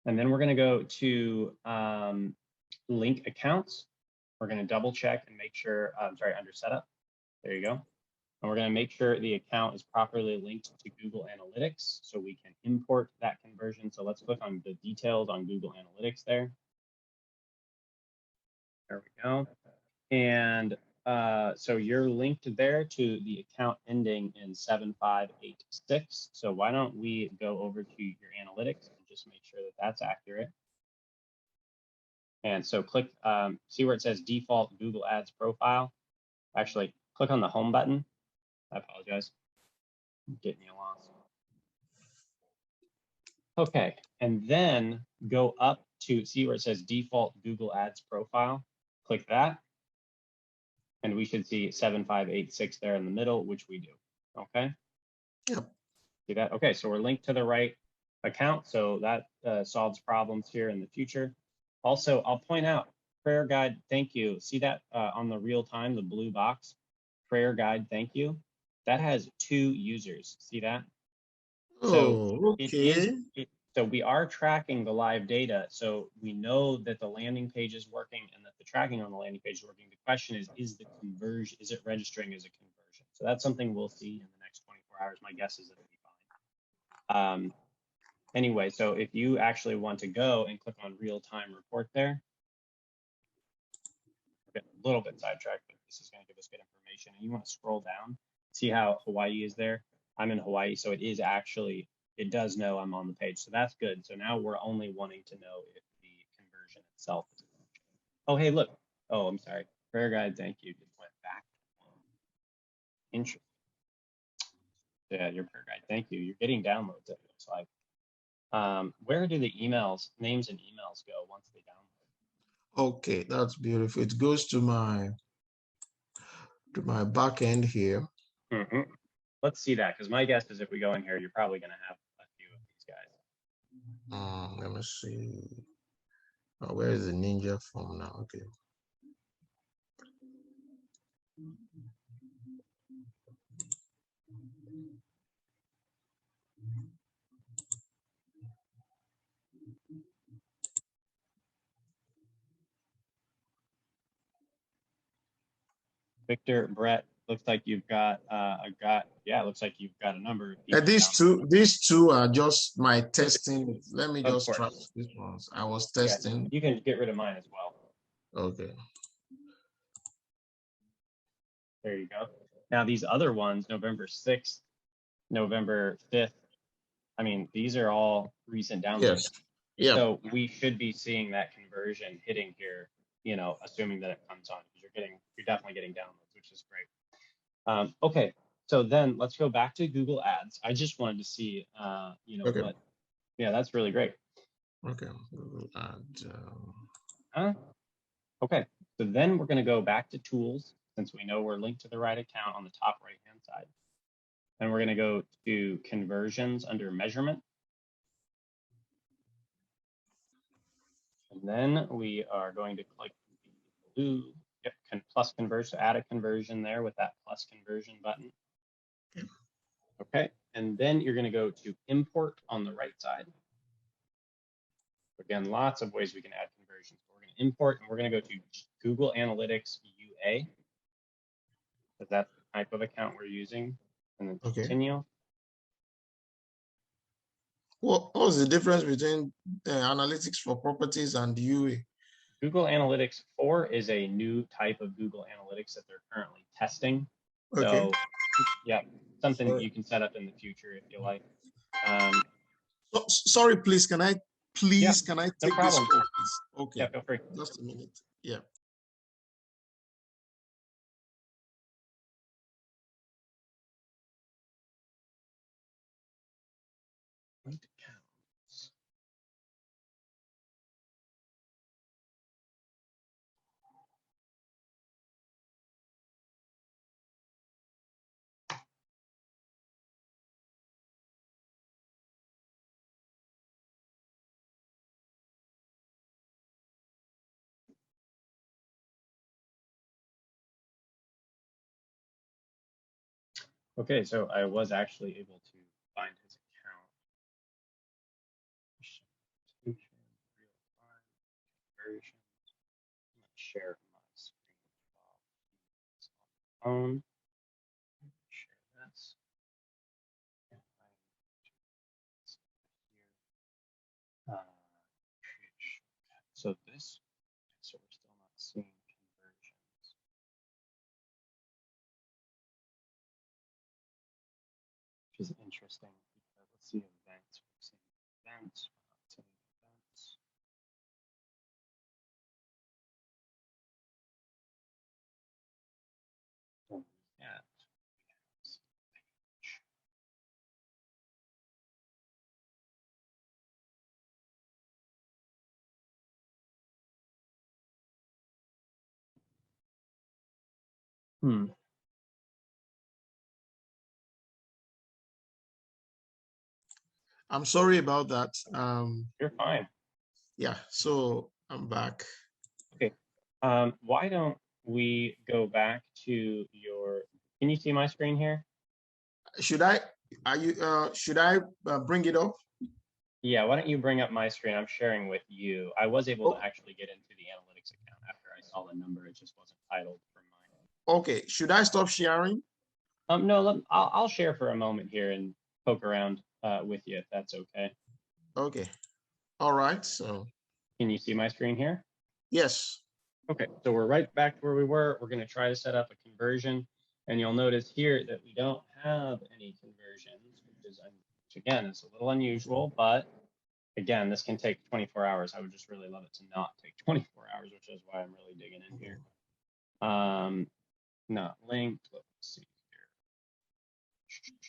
then we're going to go to link accounts. We're going to double check and make sure, under setup. There you go. And we're going to make sure the account is properly linked to Google Analytics so we can import that conversion. So let's click on the details on Google Analytics there. There we go. And so you're linked there to the account ending in 7586. So why don't we go over to your analytics and just make sure that that's accurate. And so click, see where it says default Google Ads profile. Actually, click on the home button. I apologize. I'm getting you lost. Okay, and then go up to see where it says default Google Ads profile. Click that, and we should see 7586 there in the middle, which we do. Okay. Yep. See that? Okay, so we're linked to the right account, so that solves problems here in the future. Also, I'll point out prayer guide, thank you. See that on the real time, the blue box, prayer guide, thank you. That has 2 users. See that? Oh, so okay. So we are tracking the live data. So we know that the landing page is working and that the tracking on the landing page is working. The question is the conversion, is it registering as a conversion? So that's something we'll see in the next 24 hours. My guess is it'll be fine. Anyway, so if you actually want to go and click on real-time report there, we're getting a little bit sidetracked, but this is going to give us good information. And you want to scroll down, see how Hawaii is there. I'm in Hawaii, so it is actually, it does know I'm on the page. So that's good. So now we're only wanting to know if the conversion itself is. Oh, hey, look. Oh, I'm sorry. Prayer guide, thank you. Just went back. Interesting. Yeah, your prayer guide, thank you. You're getting downloads, it looks like. Where do the emails, names and emails go once they download? Okay, that's beautiful. It goes to my back end here. Mm-hmm. Let's see that, because my guess is if we go in here, you're probably going to have a few of these guys. Let me see. Oh, where is the Ninja from now? Okay. Victor, Brett, looks like you've got it looks like you've got a number of people. These two are just my testing. Let me just try these ones. I was testing. Yeah, you can get rid of mine as well. Okay. There you go. Now these other ones, November 6th, November 5th, I mean, these are all recent downloads. Yes. Yeah. So we should be seeing that conversion hitting here, you know, assuming that it comes on, because you're definitely getting downloads, which is great. Okay, so then let's go back to Google Ads. I just wanted to see, you know, okay. Yeah, that's really great. Okay, Google Ads. Okay, so then we're going to go back to tools, since we know we're linked to the right account on the top right-hand side. And we're going to go to conversions under measurement. And then we are going to click the blue plus convert, so add a conversion there with that plus conversion button. Okay, and then you're going to go to import on the right side. Again, lots of ways we can add conversions. We're going to import, and we're going to go to Google Analytics UA, because that's the type of account we're using, and then continue. Well, what's the difference between analytics for properties and UA? Google Analytics 4 is a new type of Google Analytics that they're currently testing. Okay. So, yeah, something that you can set up in the future if you like. Sorry, please, can I take this call, please? Okay. Yeah, feel free. Just a minute. Yeah. Okay, so I was actually able to find his account. Share my screen while he's on the phone. Share this. So this, so we're still not seeing conversions. Which is interesting because let's see events. We're seeing events. We're not seeing events. I'm sorry about that. You're fine. Yeah, so I'm back. Okay. Why don't we go back to your, can you see my screen here? Should I, should I bring it up? Yeah, why don't you bring up my screen? I'm sharing with you. I was able to actually get into the analytics account after I saw the number. It just wasn't titled for mine. Okay, should I stop sharing? No, I'll share for a moment here and poke around with you if that's okay. Okay. All right. So can you see my screen here? Yes. Okay, so we're right back to where we were. We're going to try to set up a conversion, and you'll notice here that we don't have any conversions, which again is a little unusual, but again, this can take 24 hours. I would just really love it to not take 24 hours, which is why I'm really digging in here. Not linked. Let's see here.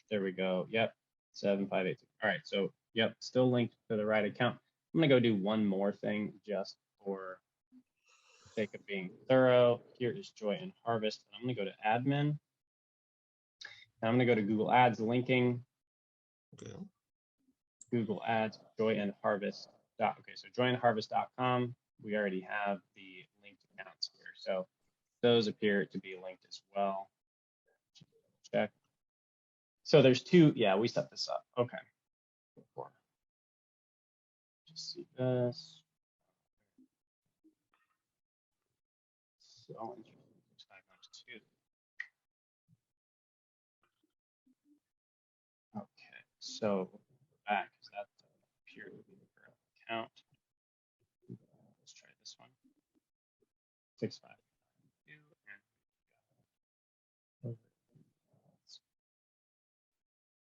There we go. Yep, 7586. All right, so yep, still linked to the right account. I'm gonna go do one more thing just for sake of being thorough. Here is Joy and Harvest. I'm gonna go to admin. And I'm gonna go to Google Ads linking. Okay. Google Ads, Joy and Harvest. Okay, so joyandharvest.com. We already have the linked accounts here. So those appear to be linked as well. Check. So there's two, yeah, we set this up. Okay. Just see this. So interesting. Okay, so back, because that's appear to be the correct account. Let's try this one. 652.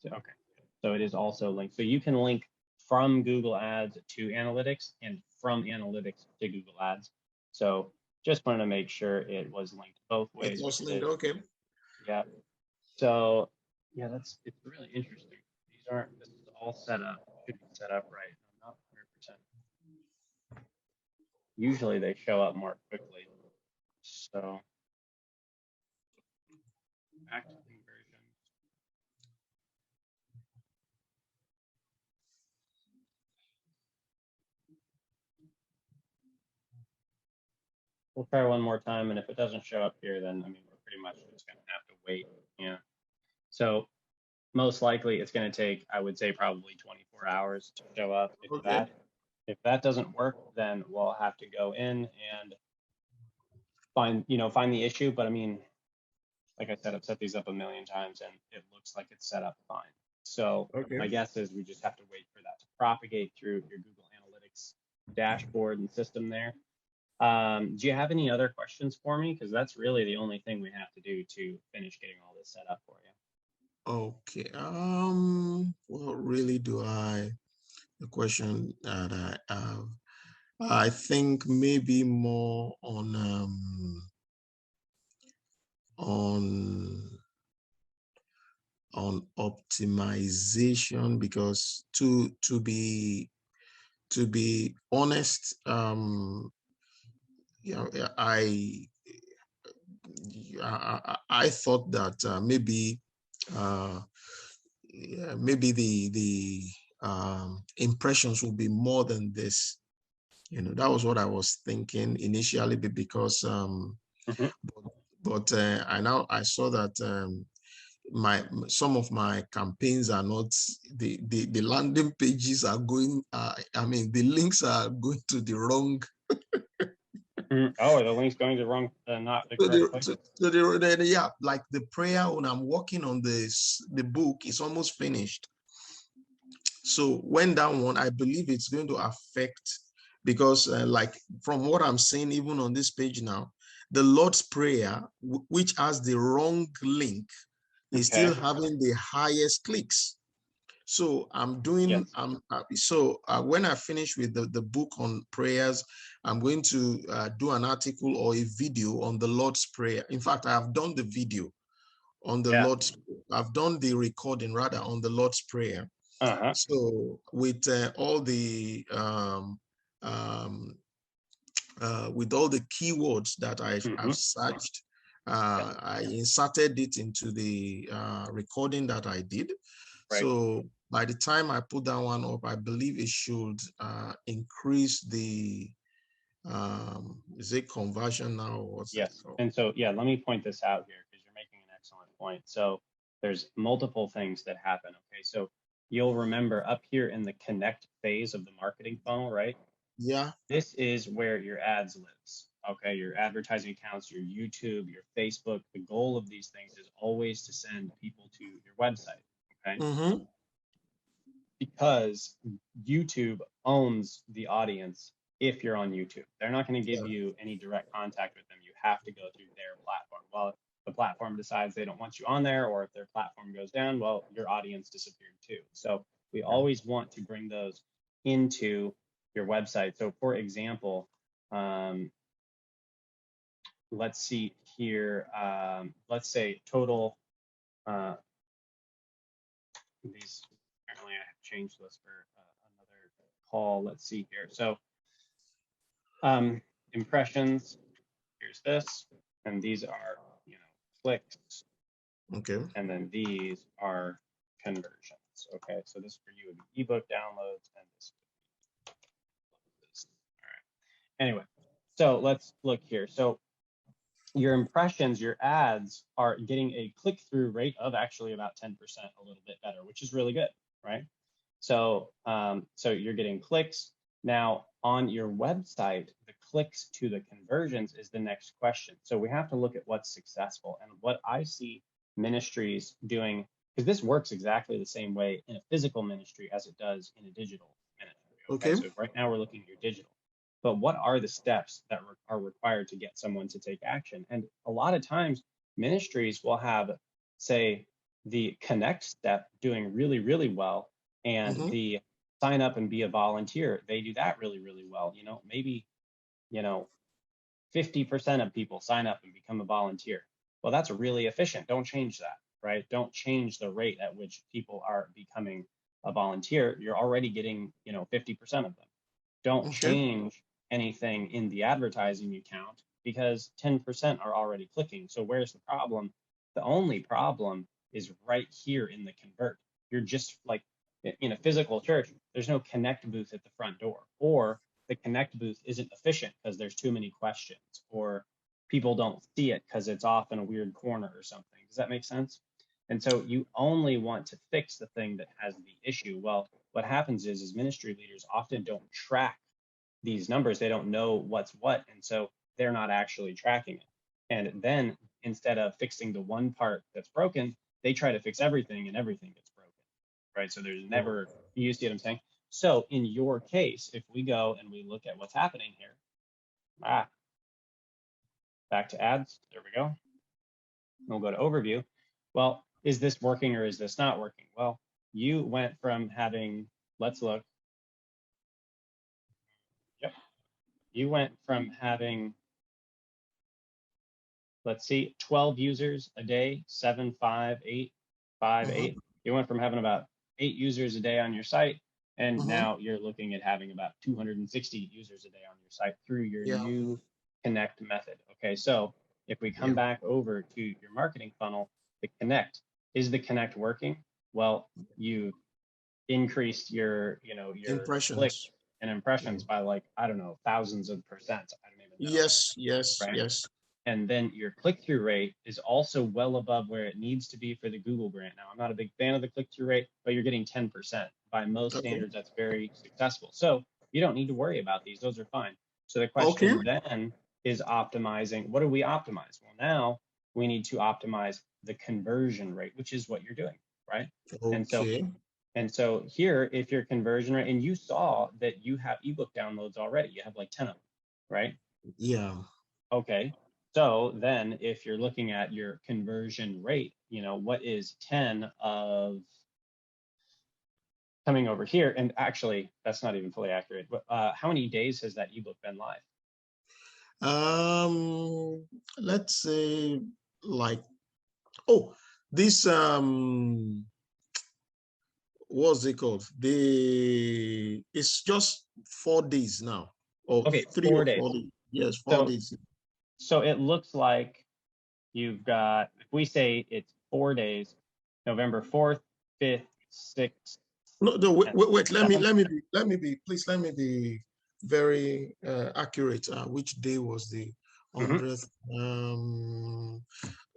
Okay, so it is also linked. So you can link from Google Ads to Analytics and from Analytics to Google Ads. So just wanted to make sure it was linked both ways. It was linked, okay. Yeah. So yeah, it's really interesting. This is all set up, should be set up right. I'm not 100%. Usually they show up more quickly. So back to conversion. We'll try one more time, and if it doesn't show up here, then I mean we're pretty much just gonna have to wait. Yeah. So most likely it's gonna take, I would say, probably 24 hours to show up. If that doesn't work, then we'll have to go in and find the issue. But I mean, like I said, I've set these up a million times and it looks like it's set up fine. So my guess is we just have to wait for that to propagate through your Google Analytics dashboard and system there. Do you have any other questions for me? Because that's really the only thing we have to do to finish getting all this set up for you. Okay. What really do the question that I have? I think maybe more on optimization, because to be honest, you know, I thought that maybe the impressions will be more than this. You know, that was what I was thinking initially, because but I saw that some of my campaigns are not, the landing pages are going, I mean the links are going to the wrong. Oh, the link's going to the wrong, not the correct place. Yeah, like the prayer, when I'm working on the book is almost finished. So when that one, I believe it's going to affect, because like from what I'm saying, even on this page now, the Lord's Prayer, which has the wrong link, is still having the highest clicks. So I'm doing, when I finish with the book on prayers, I'm going to do an article or a video on the Lord's Prayer. In fact, I have done the video on the Lord's, I've done the recording rather on the Lord's Prayer. So with all the with all the keywords that I've searched, I inserted it into the recording that I did. Right. So by the time I put that one up, I believe it should increase the is it conversion now? What's it called? And so, yeah, let me point this out here because you're making an excellent point. So there's multiple things that happen. Okay, so you'll remember up here in the connect phase of the marketing funnel, right? Yeah. This is where your ads lives. Okay, your advertising accounts, your YouTube, your Facebook. The goal of these things is always to send people to your website. Okay. Mm-hmm. Because YouTube owns the audience if you're on YouTube. They're not going to give Yeah. you any direct contact with them. You have to go through their platform. Well, if the platform decides they don't want you on there, or if their platform goes down, well, your audience disappeared too. So we always want to bring those into your website. So for example, let's see here. Let's say total, these, apparently I have changed this for another call. Let's see here. So impressions, here's this, and these are, clicks. Okay. And then these are conversions. Okay, so this for you would be ebook downloads, and this would be this. All right. Anyway, so let's look here. So your impressions, your ads are getting a click-through rate of actually about 10%, a little bit better, which is really good, right? So, so you're getting clicks. Now on your website, the clicks to the conversions is the next question. So we have to look at what's successful, and what I see ministries doing, because this works exactly the same way in a physical ministry as it does in a digital ministry. Okay. So right now we're looking at your digital, but what are the steps that are required to get someone to take action? And a lot of times ministries will have, say, the connect step doing really, really well, and the sign up and be a volunteer, they do that really, really well. Maybe 50% of people sign up and become a volunteer. Well, that's really efficient. Don't change that, right? Don't change the rate at which people are becoming a volunteer. You're already getting 50% of them. Don't change anything in the advertising account, because 10% are already clicking. So where's the problem? The only problem is right here in the convert. You're just like, in a physical church, there's no connect booth at the front door, or the connect booth isn't efficient because there's too many questions, or people don't see it because it's off in a weird corner or something. Does that make sense? And so you only want to fix the thing that has the issue. Well, what happens is ministry leaders often don't track these numbers. They don't know what's what, and so they're not actually tracking it. And then instead of fixing the one part that's broken, they try to fix everything, and everything gets broken, right? So there's never, you see what I'm saying? So in your case, if we go and we look at what's happening here, back to ads, there we go. We'll go to overview. Well, is this working or is this not working? Well, you went from having, let's look. Yep. You went from having, let's see, 12 users a day, 7, 5, 8, 5, 8. You went from having about 8 users a day on your site, and now you're looking at having about 260 users a day on your site through your new connect method. Okay, so if we come back over to your marketing funnel, the connect, is the connect working? Well, you increased your, your impressions, clicks and impressions by, like, I don't know, thousands of percent. I don't even know. Yes. Right? And then your click-through rate is also well above where it needs to be for the Google grant. Now, I'm not a big fan of the click-through rate, but you're getting 10%. By most standards, that's very successful. So you don't need to worry about these. Those are fine. So the question then is optimizing. What do we optimize? Well, now we need to optimize the conversion rate, which is what you're doing, right? And so here, if your conversion rate, and you saw that you have ebook downloads already, you have like 10 of them, right? Yeah. Okay. So then if you're looking at your conversion rate, what is 10 of, coming over here, and actually that's not even fully accurate, but how many days has that ebook been live? Let's say, like, this what's it called? It's just 4 days now. Okay, 3 or 4 days. Yes, 4 days. So it looks like you've got, if we say it's 4 days, November 4th, 5th, 6th. No, wait. Let me be very accurate. Which day was the 100th?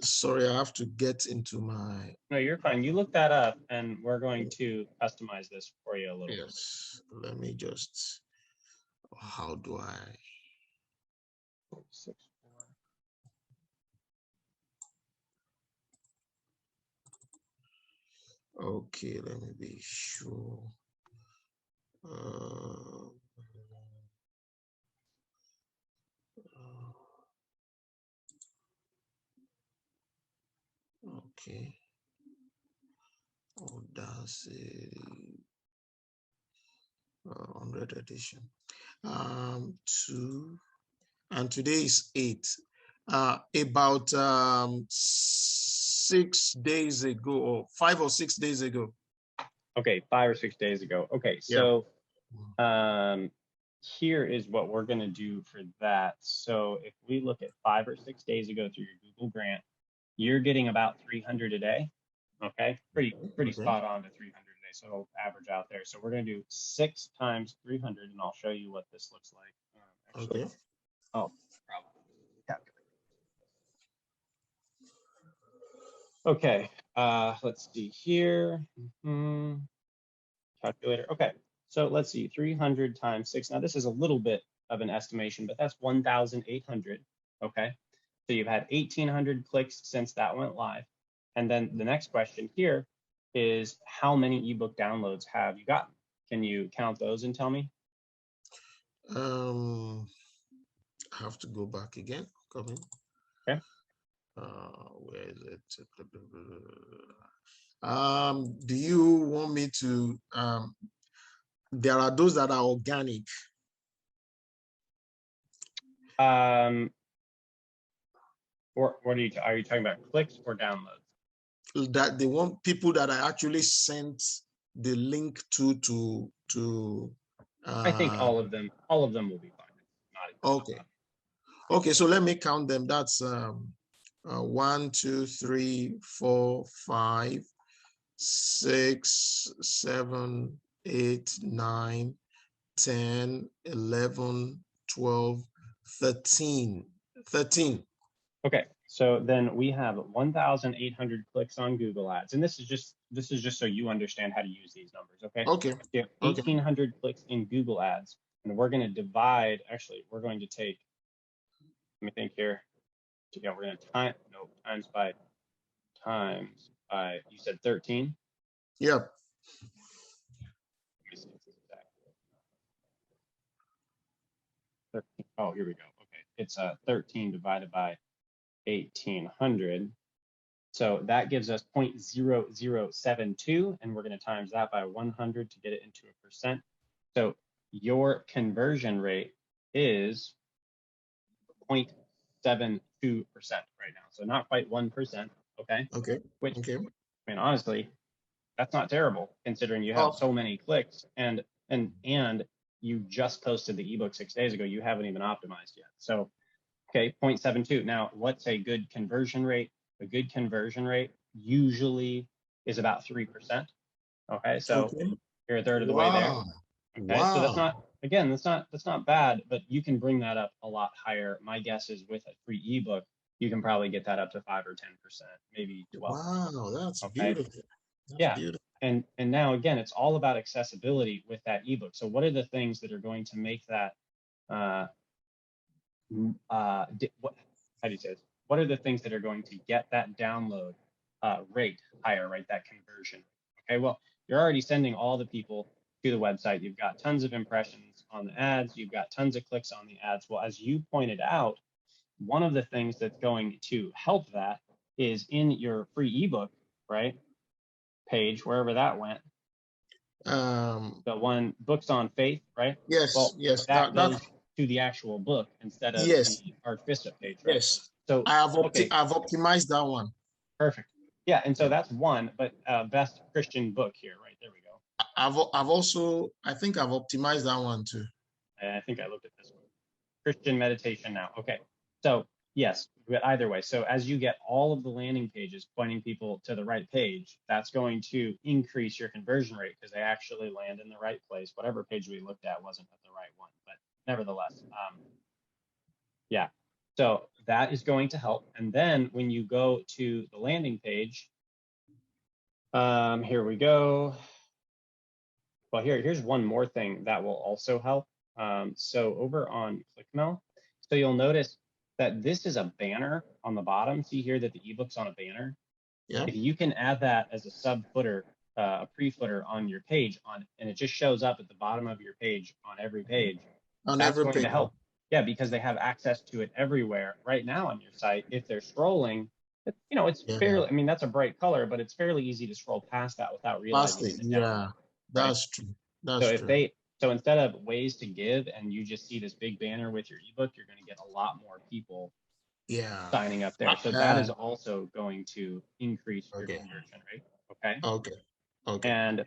Sorry, I have to get into my. No, you're fine. You look that up, and we're going to customize this for you a little bit. Yes, let me just. How do I? 6, 4. Okay, let me be sure. Okay. Audacity 100 edition. 2, and today is 8. About 6 days ago, or 5 or 6 days ago. Okay, 5 or 6 days ago. Okay, so here is what we're going to do for that. So if we look at 5 or 6 days ago through your Google Grant, you're getting about 300 a day. Okay, pretty spot on to 300 a day. So it'll average out there. So we're going to do 6 times 300, and I'll show you what this looks like. Actually, Okay. Oh, probably calculate. Okay, let's see here. Calculator. Okay, so let's see, 300 times 6. Now this is a little bit of an estimation, but that's 1,800. Okay, so you've had 1,800 clicks since that went live. And then the next question here is, how many ebook downloads have you gotten? Can you count those and tell me? I have to go back again. Come in. Okay. Where is it? Do you want me to? There are those that are organic. Or what are you talking about? Clicks or downloads? That they want people that I actually sent the link to. I think all of them will be fine. Okay. Okay, so let me count them. That's 1, 2, 3, 4, 5, 6, 7, 8, 9, 10, 11, 12, 13. Okay, so then we have 1,800 clicks on Google Ads, and this is just so you understand how to use these numbers. Okay. Okay. You have 1,800 clicks in Google Ads, and we're going to divide. Actually, we're going to take. Let me think here. Yeah, we're going to times by. You said 13. Yep. Oh, here we go. Okay, it's 13 divided by 1,800. So that gives us 0.0072, and we're going to times that by 100 to get it into a percent. So your conversion rate is 0.72% right now. So not quite 1%. Okay. Okay. Which, I mean, honestly, that's not terrible considering you have so many clicks, and you just posted the ebook 6 days ago. You haven't even optimized yet. So, okay, 0.72. Now, what's a good conversion rate? A good conversion rate usually is about 3%. Okay, so you're a third of the way there. Okay, so that's not bad, but you can bring that up a lot higher. My guess is with a free ebook, you can probably get that up to 5 or 10%, maybe 12. Wow, that's beautiful. That's beautiful. And now again, it's all about accessibility with that ebook. So what are the things that are going to make that how do you say this? What are the things that are going to get that download rate higher, right? That conversion. Okay, well, you're already sending all the people to the website. You've got tons of impressions on the ads. You've got tons of clicks on the ads. Well, as you pointed out, one of the things that's going to help that is in your free ebook, right? Page, wherever that went. The one Books on Faith, right? Yes, well, yes. That goes to the actual book instead of the Art Vista page, right? Yes. So I've optimized that one. Perfect. Yeah, and so that's one, but best Christian book here, right? There we go. I think I've optimized that one too. I think I looked at this one. Christian Meditation Now. Okay, so Yes, but either way. So as you get all of the landing pages pointing people to the right page, that's going to increase your conversion rate because they actually land in the right place. Whatever page we looked at wasn't the right one, but nevertheless, yeah. So that is going to help. And then when you go to the landing page, here we go. Well, here's one more thing that will also help. So over on ClickMill, so you'll notice that this is a banner on the bottom. See here that the ebook's on a banner. Yeah. If you can add that as a sub footer, a pre-footer on your page and it just shows up at the bottom of your page on every page, that's going to help. Yeah, because they have access to it everywhere right now on your site. If they're scrolling, it's fairly, I mean, that's a bright color, but it's fairly easy to scroll past that without realizing it's a download. That's true. That's true. So instead of ways to give and you just see this big banner with your ebook, you're going to get a lot more people signing up there. So that is also going to increase your conversion rate. Okay. And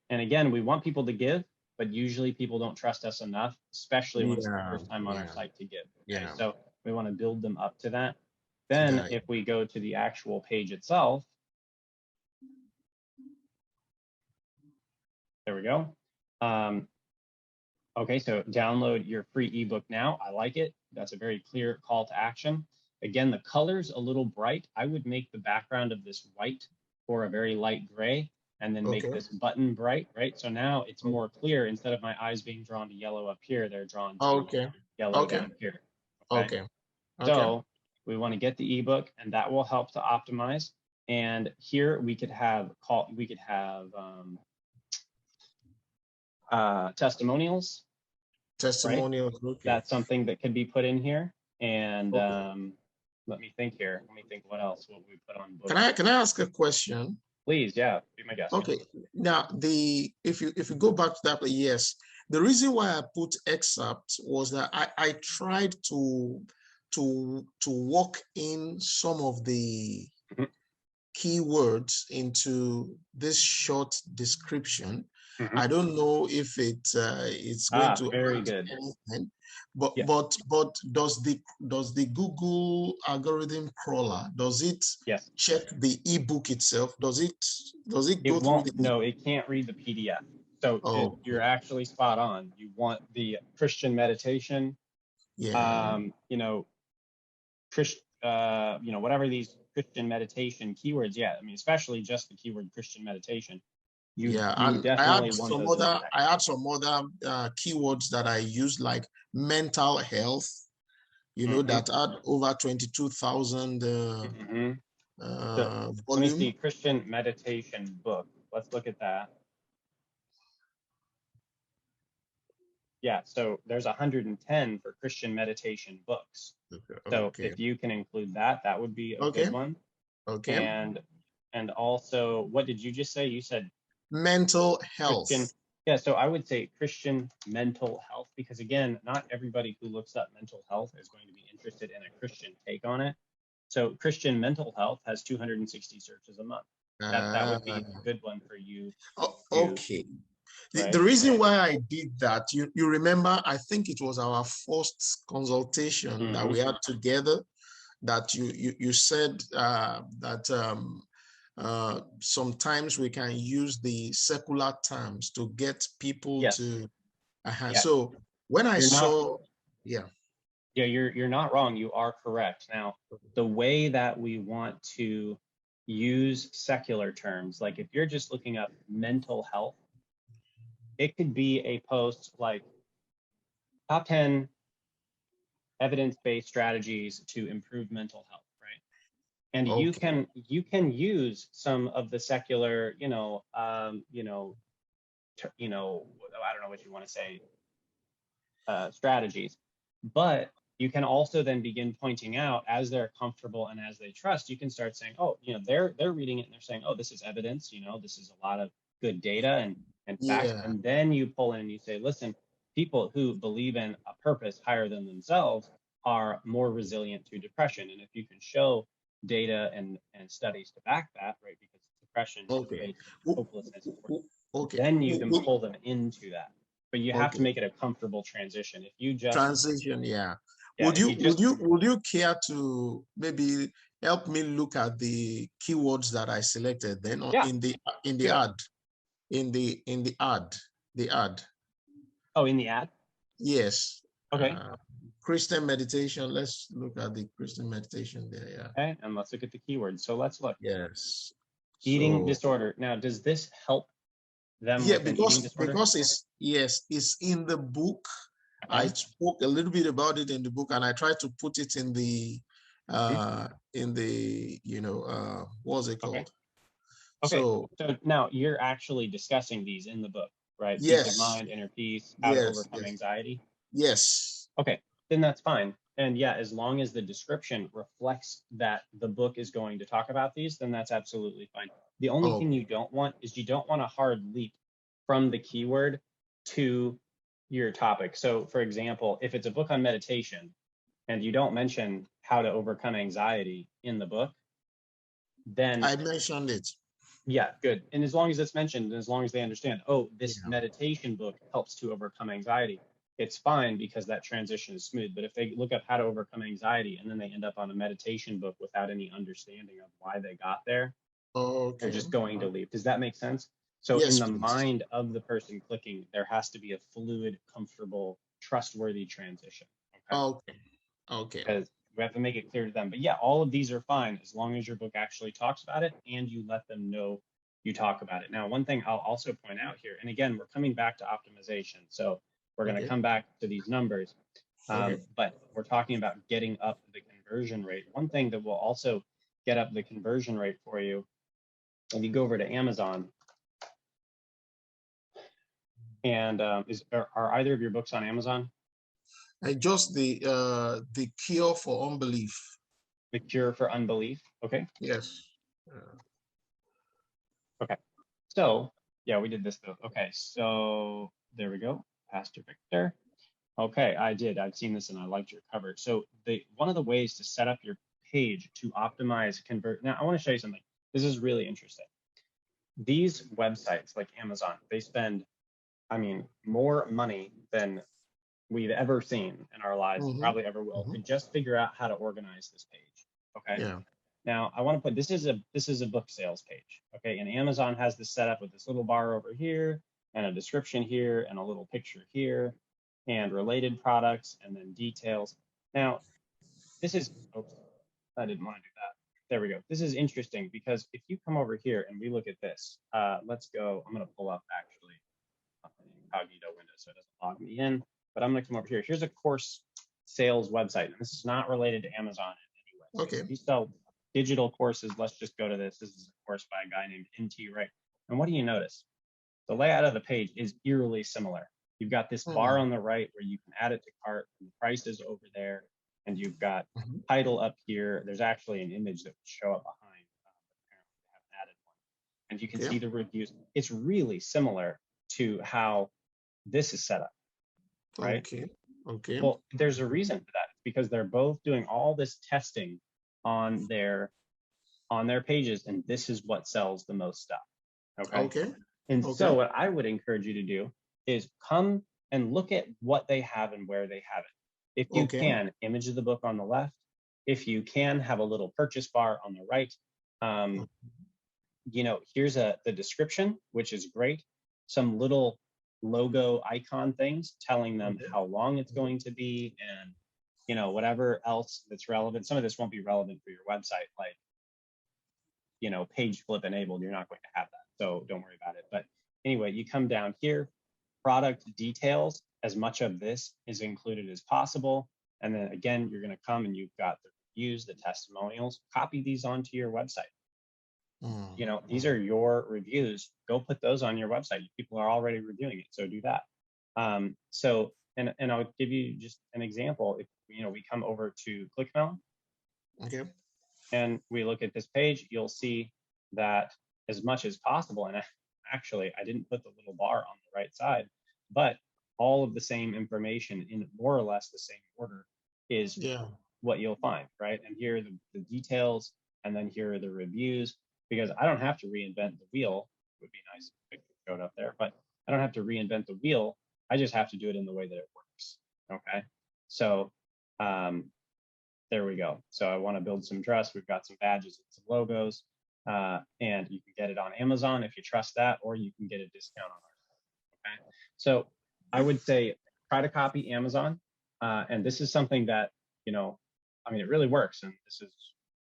again, we want people to give, but usually people don't trust us enough, especially when it's the first time on our site to give. Okay? So we want to build them up to that. Then if we go to the actual page itself, there we go. Okay, so download your free ebook now. I like it. That's a very clear call to action. Again, the color's a little bright. I would make the background of this white or a very light gray, and then make this button bright, right? So now it's more clear. Instead of my eyes being drawn to yellow up here, they're drawn to yellow down here. So we want to get the ebook, and that will help to optimize. And here we could have testimonials. Testimonials. Right? That's something that could be put in here. And let me think here. Let me think what else will we put on books. Can I ask a question? Please, yeah, be my guest. Okay. Now if you go back to that, yes. The reason why I put excerpt was that I tried to work in some of the keywords into this short description. I don't know if it's going to very good. Anything, but does the Google algorithm crawler, does it check the ebook itself? Does it go through the No, it can't read the PDF. So you're actually spot on. You want the Christian meditation, whatever these Christian meditation keywords. Yeah, I mean, especially just the keyword Christian meditation. You definitely want those. I had some other keywords that I used, like mental health, that had over 22,000 volume. Let me see, Christian meditation book. Let's look at that. Yeah, so there's 110 for Christian meditation books. So if you can include that, that would be a good one. And also, what did you just say? You said mental health. Yeah, so I would say Christian mental health, because again, not everybody who looks up mental health is going to be interested in a Christian take on it. So Christian mental health has 260 searches a month. That would be a good one for you. The reason why I did that, you remember, I think it was our first consultation that we had together, that you said that sometimes we can use the secular terms to get people to. So when I saw, you're not wrong. You are correct. Now, the way that we want to use secular terms, like if you're just looking up mental health, it could be a post like top 10 evidence-based strategies to improve mental health, right? And you can use some of the secular, I don't know what you want to say, strategies, but you can also then begin pointing out, as they're comfortable and as they trust, you can start saying, they're reading it and they're saying, this is evidence, this is a lot of good data and facts. And then you pull in and you say, listen, people who believe in a purpose higher than themselves are more resilient to depression. And if you can show data and studies to back that, right, because depression is hopelessness, then you can pull them into that. But you have to make it a comfortable transition. If you just Yeah, would you care to maybe help me look at the keywords that I selected then yeah, in the yeah. ad, the ad. Oh, in the ad? Yes. Okay. Christian meditation. Let's look at the Christian meditation there. Yeah. Okay, and let's look at the keywords. So let's look. Yes. Eating So disorder. Now, does this help them yeah, with an eating disorder? it's in the book. I Okay. spoke a little bit about it in the book, and I tried to put it in the what's it Okay. called? Okay. So So now you're actually discussing these in the book, right? Peace of yes, mind, inner peace, how to yes, overcome yes, anxiety. yes. Okay, then that's fine. And yeah, as long as the description reflects that the book is going to talk about these, then that's absolutely fine. The only Oh, thing you don't want is you don't want a hard leap from the keyword to your topic. So, for example, if it's a book on meditation and you don't mention how to overcome anxiety in the book, then I mentioned it. yeah, good. And as long as it's mentioned, and as long as they understand, oh, this Yeah. meditation book helps to overcome anxiety, it's fine because that transition is smooth. But if they look up how to overcome anxiety and then they end up on a meditation book without any understanding of why they got there, they're Okay. just going to leave. Does that make sense? So in Yes, the please. mind of the person clicking, there has to be a fluid, comfortable, trustworthy transition. Okay. Okay. Okay. Because we have to make it clear to them. But yeah, all of these are fine as long as your book actually talks about it and you let them know you talk about it. Now, one thing I'll also point out here, and again, we're coming back to optimization. So we're going to Okay. come back to these numbers, Okay. but we're talking about getting up the conversion rate. One thing that will also get up the conversion rate for you, if you go over to Amazon, and are either of your books on Amazon? Just the cure for unbelief. The Cure for Unbelief. Okay. Yes. Okay. So yeah, we did this though. Okay. So there we go. Pastor Victor. Okay, I did. I've seen this and I liked your cover. So one of the ways to set up your page to optimize convert. Now I want to show you something. This is really interesting. These websites like Amazon, they spend, I mean, more money than we've ever seen in our lives, and probably ever will, to just figure out how to organize this page. Okay. Yeah. Now I want to put this is a book sales page. Okay, and Amazon has this set up with this little bar over here and a description here and a little picture here and related products and then details. Now this is, oops, I didn't want to do that. There we go. This is interesting because if you come over here and we look at this, let's go. I'm going to pull up actually an incognito window so it doesn't log me in. But I'm going to come over here. Here's a course sales website. And this is not related to Amazon in any way. So Okay. if you sell digital courses, let's just go to this. This is a course by a guy named NT Wright. And what do you notice? The layout of the page is eerily similar. You've got this bar on the right where you can add it to cart, and the price is over there, and you've got title up here. There's actually an image that would show up behind, but apparently they haven't added one. And you can see the reviews. It's really similar to how this is set up, right? Okay. Okay. Well, there's a reason for that, because they're both doing all this testing on their pages, and this is what sells the most stuff. Okay. Okay. And Okay. so what I would encourage you to do is come and look at what they have and where they have it. If you can, image of the book on the left. If you can, have a little purchase bar on the right. Here's the description, which is great. Some little logo icon things telling them how long it's going to be and whatever else that's relevant. Some of this won't be relevant for your website, like page flip enabled. You're not going to have that, so don't worry about it. But anyway, you come down here, product details. As much of this is included as possible, and then again, you're going to come and you've got the reviews, the testimonials. Copy these onto your website. These are your reviews. Go put those on your website. People are already reviewing it, so do that. And I'll give you just an example. If we come over to ClickMail, and we look at this page, you'll see that as much as possible, and actually I didn't put the little bar on the right side, but all of the same information in more or less the same order is what you'll find, right? And here are the details, and then here are the reviews, because I don't have to reinvent the wheel. It would be nice if it showed up there, but I don't have to reinvent the wheel. I just have to do it in the way that it works. Okay. So There we go. So I want to build some dress. We've got some badges and some logos, and you can get it on Amazon if you trust that, or you can get a discount on our site. Okay. So I would say try to copy Amazon, and this is something that, you know, I mean, it really works. And this is,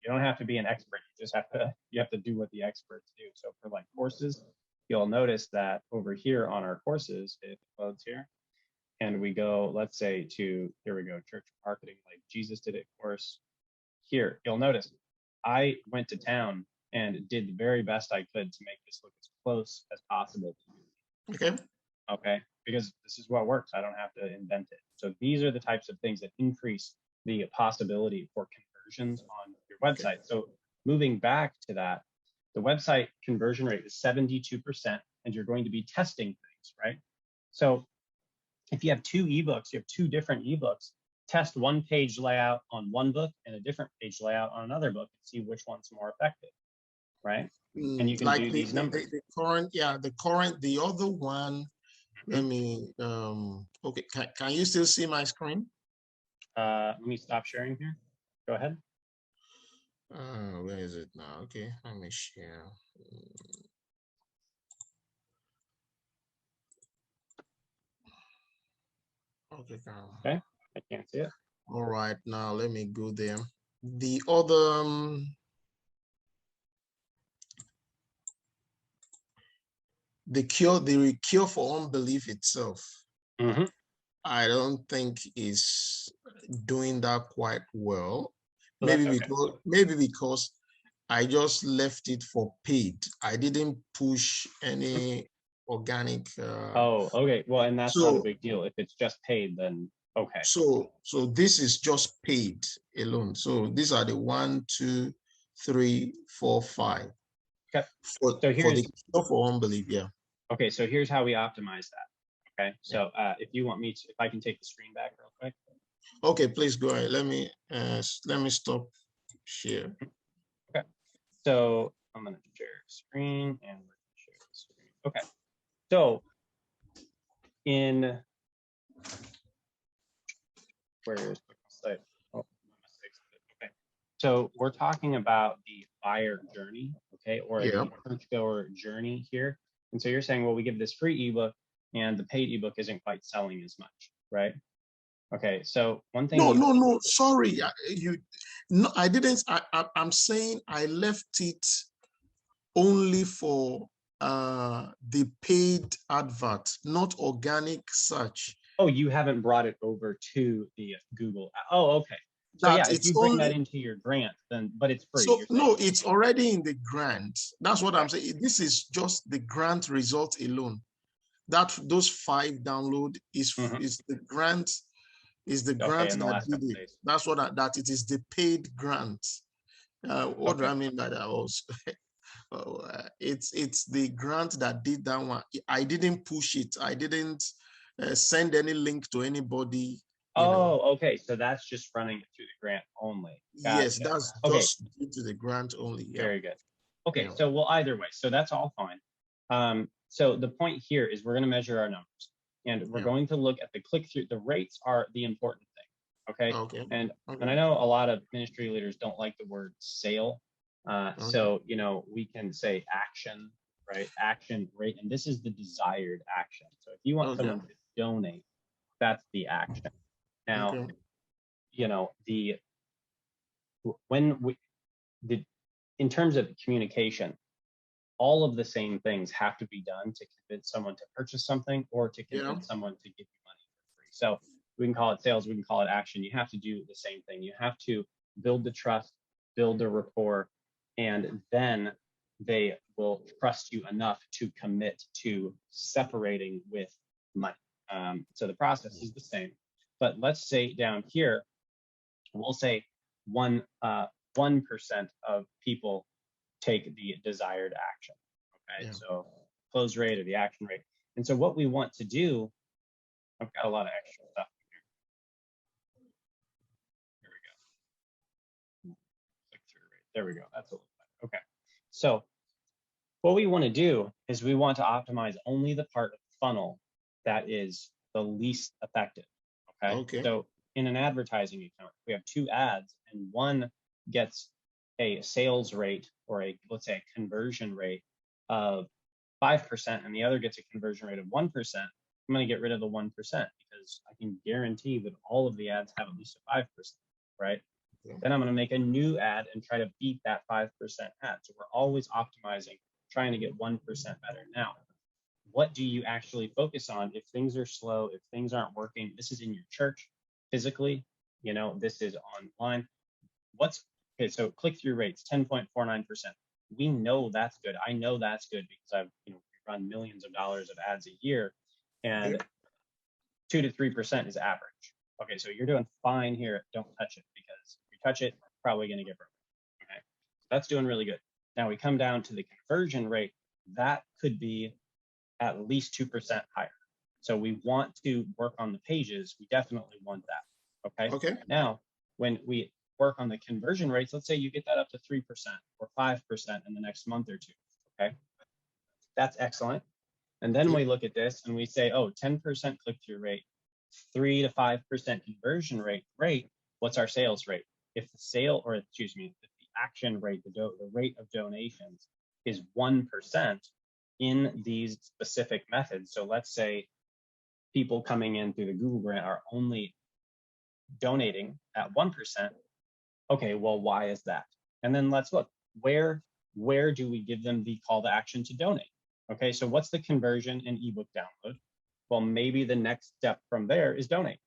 you don't have to be an expert. You just have to do what the experts do. So for like courses, you'll notice that over here on our courses, if it loads here, and we go, let's say to, here we go, church marketing, like Jesus did it course. Here, you'll notice I went to town and did the very best I could to make this look as close as possible. Okay. Okay, because this is what works. I don't have to invent it. So these are the types of things that increase the possibility for conversions on your website. Okay. So moving back to that, the website conversion rate is 72%, and you're going to be testing things, right? So if you have two ebooks, you have two different ebooks, test one page layout on one book and a different page layout on another book and see which one's more effective, right? And you can like do these numbers. The other one, let me, okay, can you still see my screen? Let me stop sharing here. Go ahead. Where is it now? Okay, let me share. Okay, okay, I can't see it. All right, now let me go there. The other, the cure for unbelief itself, I don't think is doing that quite well. Maybe because I just left it for paid. I didn't push any organic. Oh, okay. Well, and that's not a big deal. If it's just paid, then okay. So this is just paid alone. So these are the 1, 2, 3, 4, 5. Okay. For the cure for unbelief, yeah. Okay, so here's how we optimize that. Okay, so if you want me to, if I can take the screen back real quick. Okay, please go ahead. Let me stop share. Okay, so I'm gonna share screen and we're gonna share the screen. Okay, so in where is the site? Oh, my mistakes. Okay, so we're talking about the buyer journey, okay, or the churchgoer journey here. And so you're saying, well, we give this free ebook and the paid ebook isn't quite selling as much, right? Okay, so one thing. No, sorry, I didn't. I'm saying I left it only for the paid advert, not organic search. Oh, you haven't brought it over to the Google. Oh, okay. So yeah, if you bring that into your grant, then, but it's free. So no, it's already in the grant. That's what I'm saying. This is just the grant result alone. Those 5 download is the grant. Is the grant that did it. That's what that it is the paid grant. What do I mean by that also? It's the grant that did that one. I didn't push it. I didn't send any link to anybody. Okay. So that's just running it through the grant only. Gotcha. Yes, that's just due to the grant only. Yeah. Very good. Okay. So well, either way, so that's all fine. So the point here is we're going to measure our numbers, and we're going to look at the click-through. The rates are the important thing. Okay. And I know a lot of ministry leaders don't like the word sale. So, you know, we can say action, right? Action rate. And this is the desired action. So if you want someone to donate, that's the action. Now, you know, in terms of communication, all of the same things have to be done to convince someone to purchase something or to convince someone to give you money for free. So we can call it sales, we can call it action. You have to do the same thing. You have to build the trust, build the rapport, and then they will trust you enough to commit to separating with money. So the process is the same, but let's say down here, we'll say 1% of people take the desired action. Okay, so close rate or the action rate. And so what we want to do, I've got a lot of extra stuff here. Here we go. Click-through rate. There we go. That's a little better. Okay. So what we want to do is we want to optimize only the part of the funnel that is the least effective. Okay. So in an advertising account, we have 2 ads and one gets a sales rate or let's say a conversion rate of 5% and the other gets a conversion rate of 1%, I'm going to get rid of the 1% because I can guarantee that all of the ads have at least a 5%, right? Yeah. Then I'm going to make a new ad and try to beat that 5% ad. So we're always optimizing, trying to get 1% better. Now, what do you actually focus on if things are slow, if things aren't working? This is in your church physically, this is online. Okay, so click-through rates, 10.49%. We know that's good. I know that's good because I've run millions of dollars of ads a year, and 2 to 3% is average. Okay, so you're doing fine here. Don't touch it because if you touch it, it's probably going to get broken. Okay, so that's doing really good. Now we come down to the conversion rate. That could be at least 2% higher. So we want to work on the pages. We definitely want that. Okay. Now, when we work on the conversion rates, let's say you get that up to 3% or 5% in the next month or 2. Okay, that's excellent. And then we look at this and we say, oh, 10% click-through rate, 3 to 5% conversion rate. Great. What's our sales rate? If the action rate, the rate of donations is 1% in these specific methods. So let's say people coming in through the Google grant are only donating at 1%. Okay, well, why is that? And then let's look, where do we give them the call to action to donate? Okay, so what's the conversion in ebook download? Well, maybe the next step from there is donate,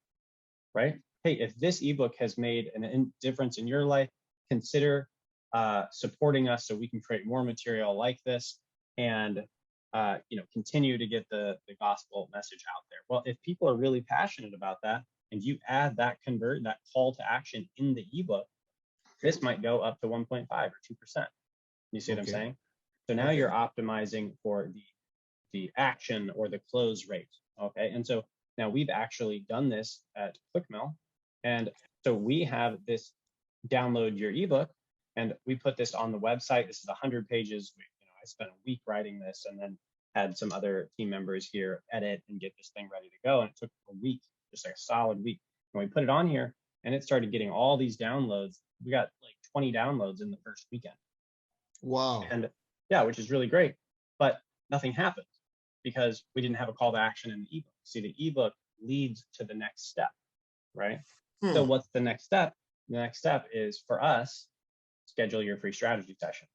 right? Hey, if this ebook has made a difference in your life, consider supporting us so we can create more material like this and continue to get the gospel message out there. Well, if people are really passionate about that and you add that call to action in the ebook, this might go up to 1.5 or 2%. You see what I'm saying? So now you're optimizing for the action or the close rate. Okay, and so now we've actually done this at ClickMill, and so we have this download your ebook, and we put this on the website. This is 100 pages. I spent a week writing this, and then had some other team members here edit and get this thing ready to go. And it took a week, just like a solid week. And we put it on here, and it started getting all these downloads. We got like 20 downloads in the first weekend. Wow. And yeah, which is really great, but nothing happened because we didn't have a call to action in the ebook. See, the ebook leads to the next step, right? So what's the next step? The next step is for us, schedule your free strategy session,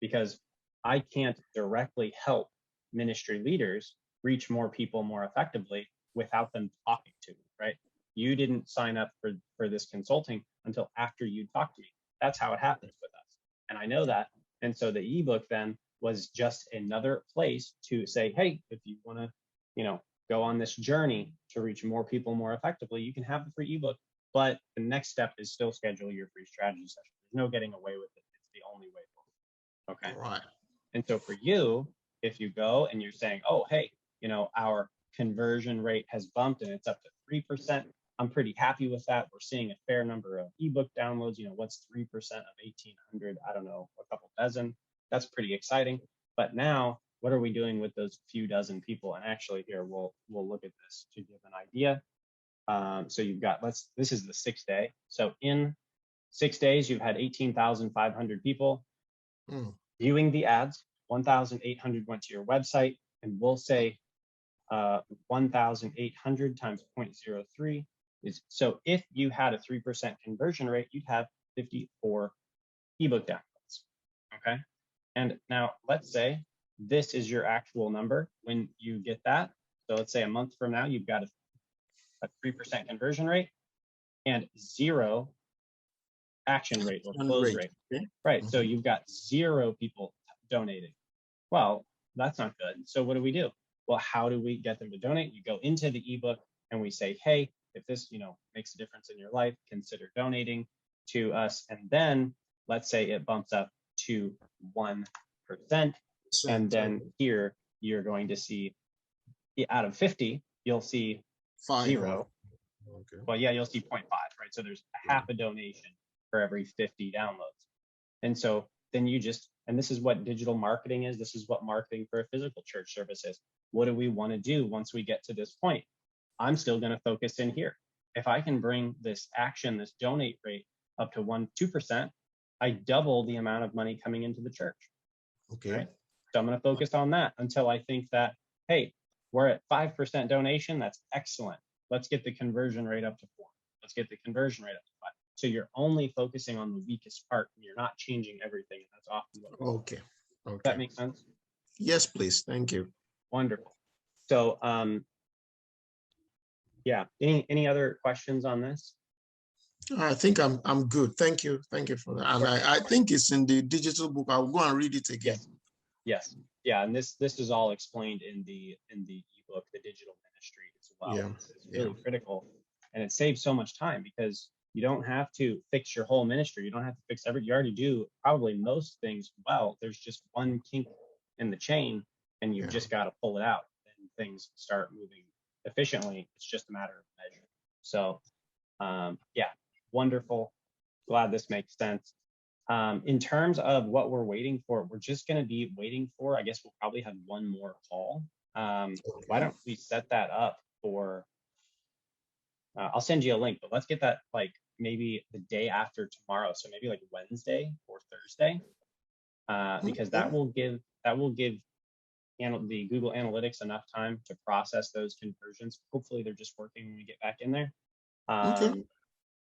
because I can't directly help ministry leaders reach more people more effectively without them talking to me, right? You didn't sign up for this consulting until after you talked to me. That's how it happens with us. And I know that. And so the ebook then was just another place to say, hey, if you want to, go on this journey to reach more people more effectively, you can have the free ebook. But the next step is still schedule your free strategy session. There's no getting away with it. It's the only way forward. Okay. Right. And so for you, if you go and you're saying, oh, hey, our conversion rate has bumped and it's up to 3%. I'm pretty happy with that. We're seeing a fair number of ebook downloads. What's 3% of 1,800? I don't know, a couple dozen. That's pretty exciting. But now, what are we doing with those few dozen people? And actually, here we'll look at this to give an idea. So you've got this is the 6th day. So in 6 days, you've had 18,500 people viewing the ads. 1,800 went to your website, and we'll say 1,800 times 0.03 is, so if you had a 3% conversion rate, you'd have 54 ebook downloads. Okay. And now let's say this is your actual number when you get that. So let's say a month from now, you've got a 3% conversion rate and 0 action rate or close rate. Okay. Right. So you've got 0 people donating. Well, that's not good. So what do? Well, how do we get them to donate? You go into the ebook and we say, hey, if this, makes a difference in your life, consider donating to us. And then let's say it bumps up to 1%. And then here you're going to see out of 50, you'll see 0. Okay. Well, yeah, you'll see 0.5, right? So there's a half a donation for every 50 downloads. And so then and this is what digital marketing is. This is what marketing for a physical church service is. What do we want to do once we get to this point? I'm still going to focus in here. if I can bring this action, this donate rate up to 2%, I double the amount of money coming into the church. Okay. Right? So I'm going to focus on that until I think that, hey, we're at 5% donation. That's excellent. Let's get the conversion rate up to 4. Let's get the conversion rate up to 5. So you're only focusing on the weakest part, and you're not changing everything. And that's often what. Okay. Okay. Does that make sense? Yes, please. Thank you. Wonderful. So, yeah. Any other questions on this? I think I'm good. Thank you. Thank you for that. And I think it's in the digital book. I'll go and read it again. Yes. Yeah. And this is all explained in the ebook, The Digital Ministry, as well. Yeah. It's really critical, and it saves so much time because you don't have to fix your whole ministry. You don't have to fix everything. You already do probably most things well. There's just one kink in the chain, and you've just got to pull it out, and things start moving efficiently. It's just a matter of measure. So, yeah, wonderful. Glad this makes sense. In terms of what we're waiting for, we're just going to be waiting for, I guess we'll probably have one more call. Why don't we set that up for, I'll send you a link, but let's get that like maybe the day after tomorrow. So maybe like Wednesday or Thursday, because that will give the Google Analytics enough time to process those conversions. Hopefully they're just working when we get back in there.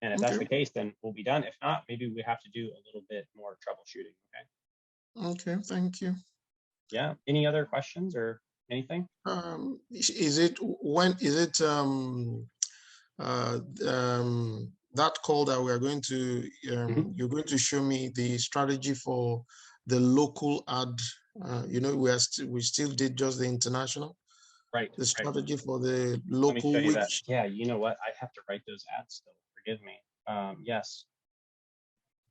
And if that's the case, then we'll be done. If not, maybe we have to do a little bit more troubleshooting. Okay. Thank you. Yeah. Any other questions or anything? Is it that call that we are going to you're going to show me the strategy for the local ad? We still did just the international. Right. The strategy for the local. Let me show you that. Yeah. You know what? I have to write those ads still. Forgive me. Yes.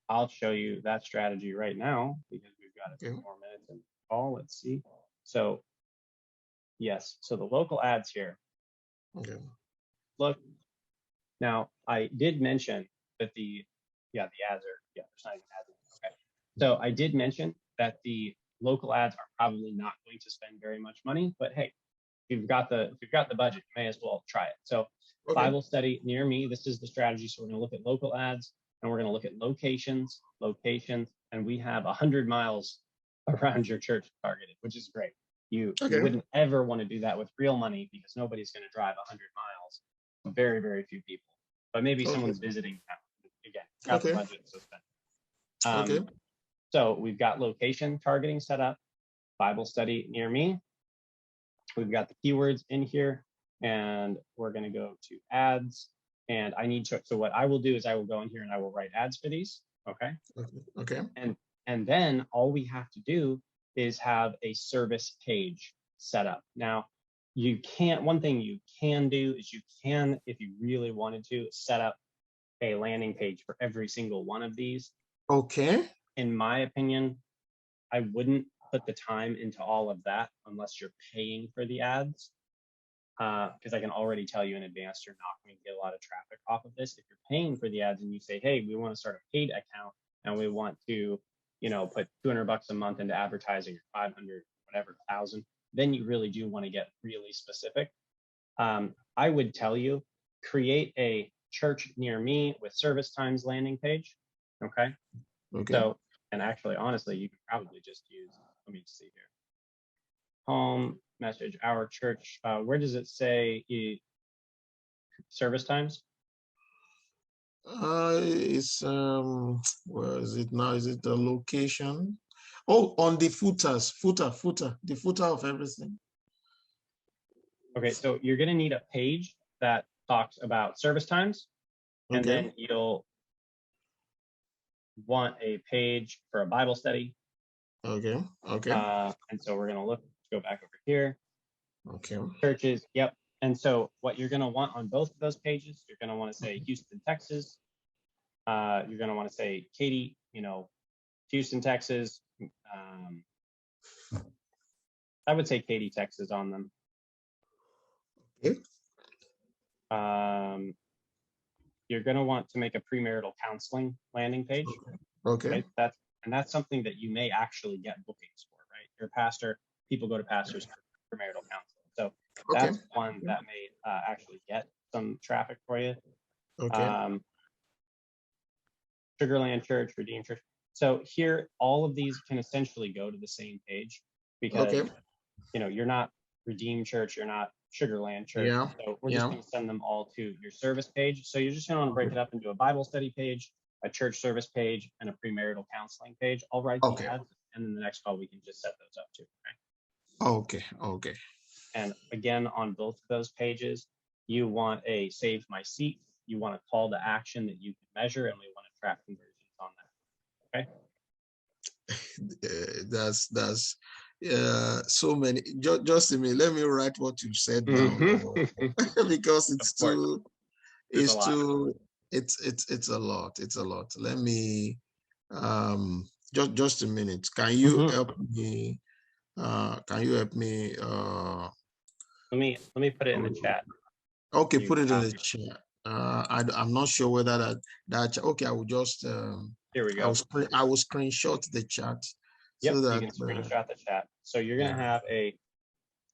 I'll show you that strategy right now because we've got a few more minutes in the call. Let's see. So, yes. So the local ads here. Okay. Look. Now, I did mention that the ads are, there's not even ads. Okay. So I did mention that the local ads are probably not going to spend very much money, but hey, if you've got the budget, you may as well try it. So Bible study near me, this is the strategy. So we're going to look at local ads, and we're going to look at locations, and we have 100 miles around your church targeted, which is great. You wouldn't ever want to do that with real money because nobody's going to drive 100 miles. Very, very few people, but maybe someone's visiting now. Again, got the budget, so spend. So we've got location targeting set up, Bible study near me. We've got the keywords in here, and we're going to go to ads. And I need to. So what I will do is I will go in here and I will write ads for these. Okay. And then all we have to do is have a service page set up. Now, one thing you can do is if you really wanted to, set up a landing page for every single one of these. Okay. In my opinion, I wouldn't put the time into all of that unless you're paying for the ads. Because I can already tell you in advance, you're not going to get a lot of traffic off of this. If you're paying for the ads and you say, hey, we want to start a paid account and we want to, put $200 a month into advertising or 500, whatever, 1,000, then you really do want to get really specific. I would tell you, create a church near me with service times landing page. Okay. So, and actually, honestly, you could probably just use, let me see here. Home message, our church. Where does it say service times? It's where is it now? Is it the location? Oh, on the footer, the footer of everything. Okay, so you're going to need a page that talks about service times, and then you'll want a page for a Bible study. Okay. And so we're going to go back over here. Okay. Churches, yep. And so what you're going to want on both of those pages, you're going to want to say Houston, Texas. You're going to want to say Katy, Houston, Texas. I would say Katy, Texas on them. Okay. You're going to want to make a premarital counseling landing page. Okay. That's something that you may actually get bookings for, right? Your pastor, people go to pastors for premarital counseling. So that's one that may actually get some traffic for you. Okay. Sugarland Church, Redeemed Church. So here, all of these can essentially go to the same page because, you know, you're not Redeemed Church, you're not Sugarland Church. Yeah. So we're just going to send them all to your service page. So you're just going to want to break it up into a Bible study page, a church service page, and a premarital counseling page. I'll write the ads, and then the next call we can just set those up too. Okay. Okay. And again, on both of those pages, you want a save my seat. You want a call to action that you can measure, and we want to track conversions on that. Okay. That's so many. Just a minute. Let me write what you said down because it's a lot. It's a lot. Let me just a minute. Can you help me? Can you help me? Let me put it in the chat. Okay, put it in the chat. I'm not sure whether that okay. I will just here we go. I will screenshot the chat. Yep, so that you can screenshot the chat. So you're gonna have a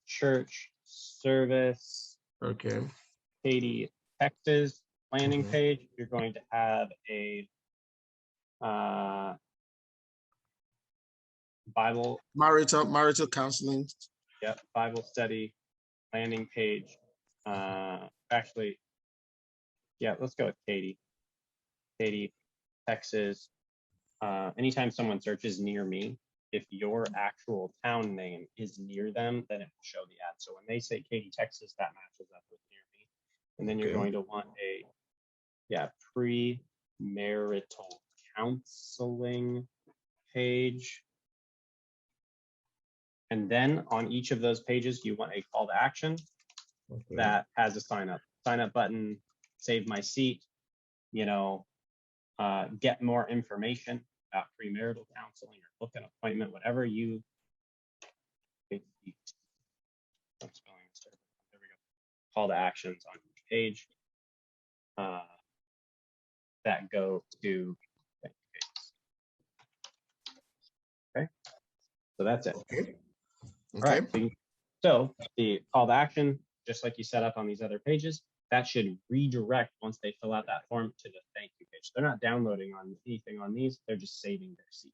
church service. Okay. Katy, Texas landing page. You're going to have a Bible marital counseling. Yep, Bible study landing page. Actually, yeah, let's go with Katy. Katy, Texas. Anytime someone searches near me, if your actual town name is near them, then it will show the ad. So when they say Katy, Texas, that matches up with near me. And then you're going to want a premarital counseling page. And then on each of those pages, you want a call to action that has a sign up button, save my seat, you know, get more information about premarital counseling or book an appointment, whatever you. There we go. Call to actions on each page that go to. Okay, so that's it. Okay. All right. So the call to action, just like you set up on these other pages, that should redirect once they fill out that form to the thank you page. They're not downloading on anything on these, they're just saving their seat.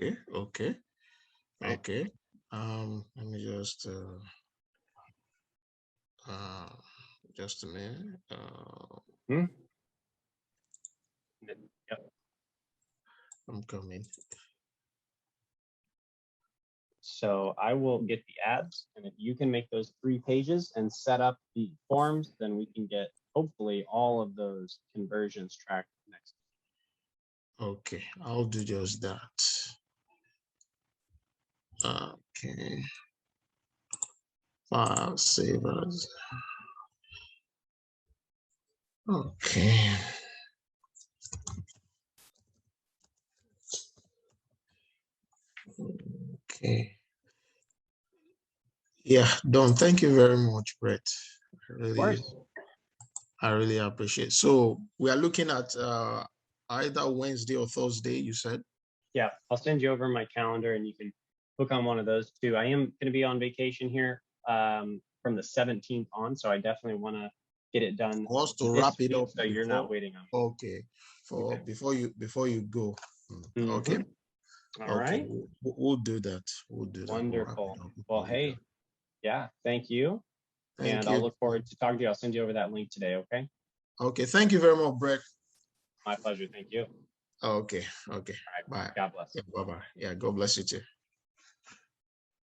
Okay. Okay. Okay. Let me just a minute. Yep. I'm coming. So I will get the ads, and if you can make those 3 pages and set up the forms, then we can get hopefully all of those conversions tracked next. Okay, I'll do just that. Okay. File savers. Okay. Okay. Yeah, done. Thank you very much, Brett. I really appreciate it. So we are looking at either Wednesday or Thursday, you said? Yeah, I'll send you over my calendar and you can book on one of those two. I am going to be on vacation here from the 17th on, so I definitely want to get it done. For us to wrap it up, so you're not waiting on me. Okay, before you go. Okay. All right. We'll do that. We'll do that. Wonderful. Well, hey, yeah, thank you. And I'll look forward to talking to you. I'll send you over that link today. Okay. Okay. Thank you very much, Brett. My pleasure. Thank you. Okay. Okay. All right. Bye. God bless. Yeah, bye-bye. Yeah, God bless you too.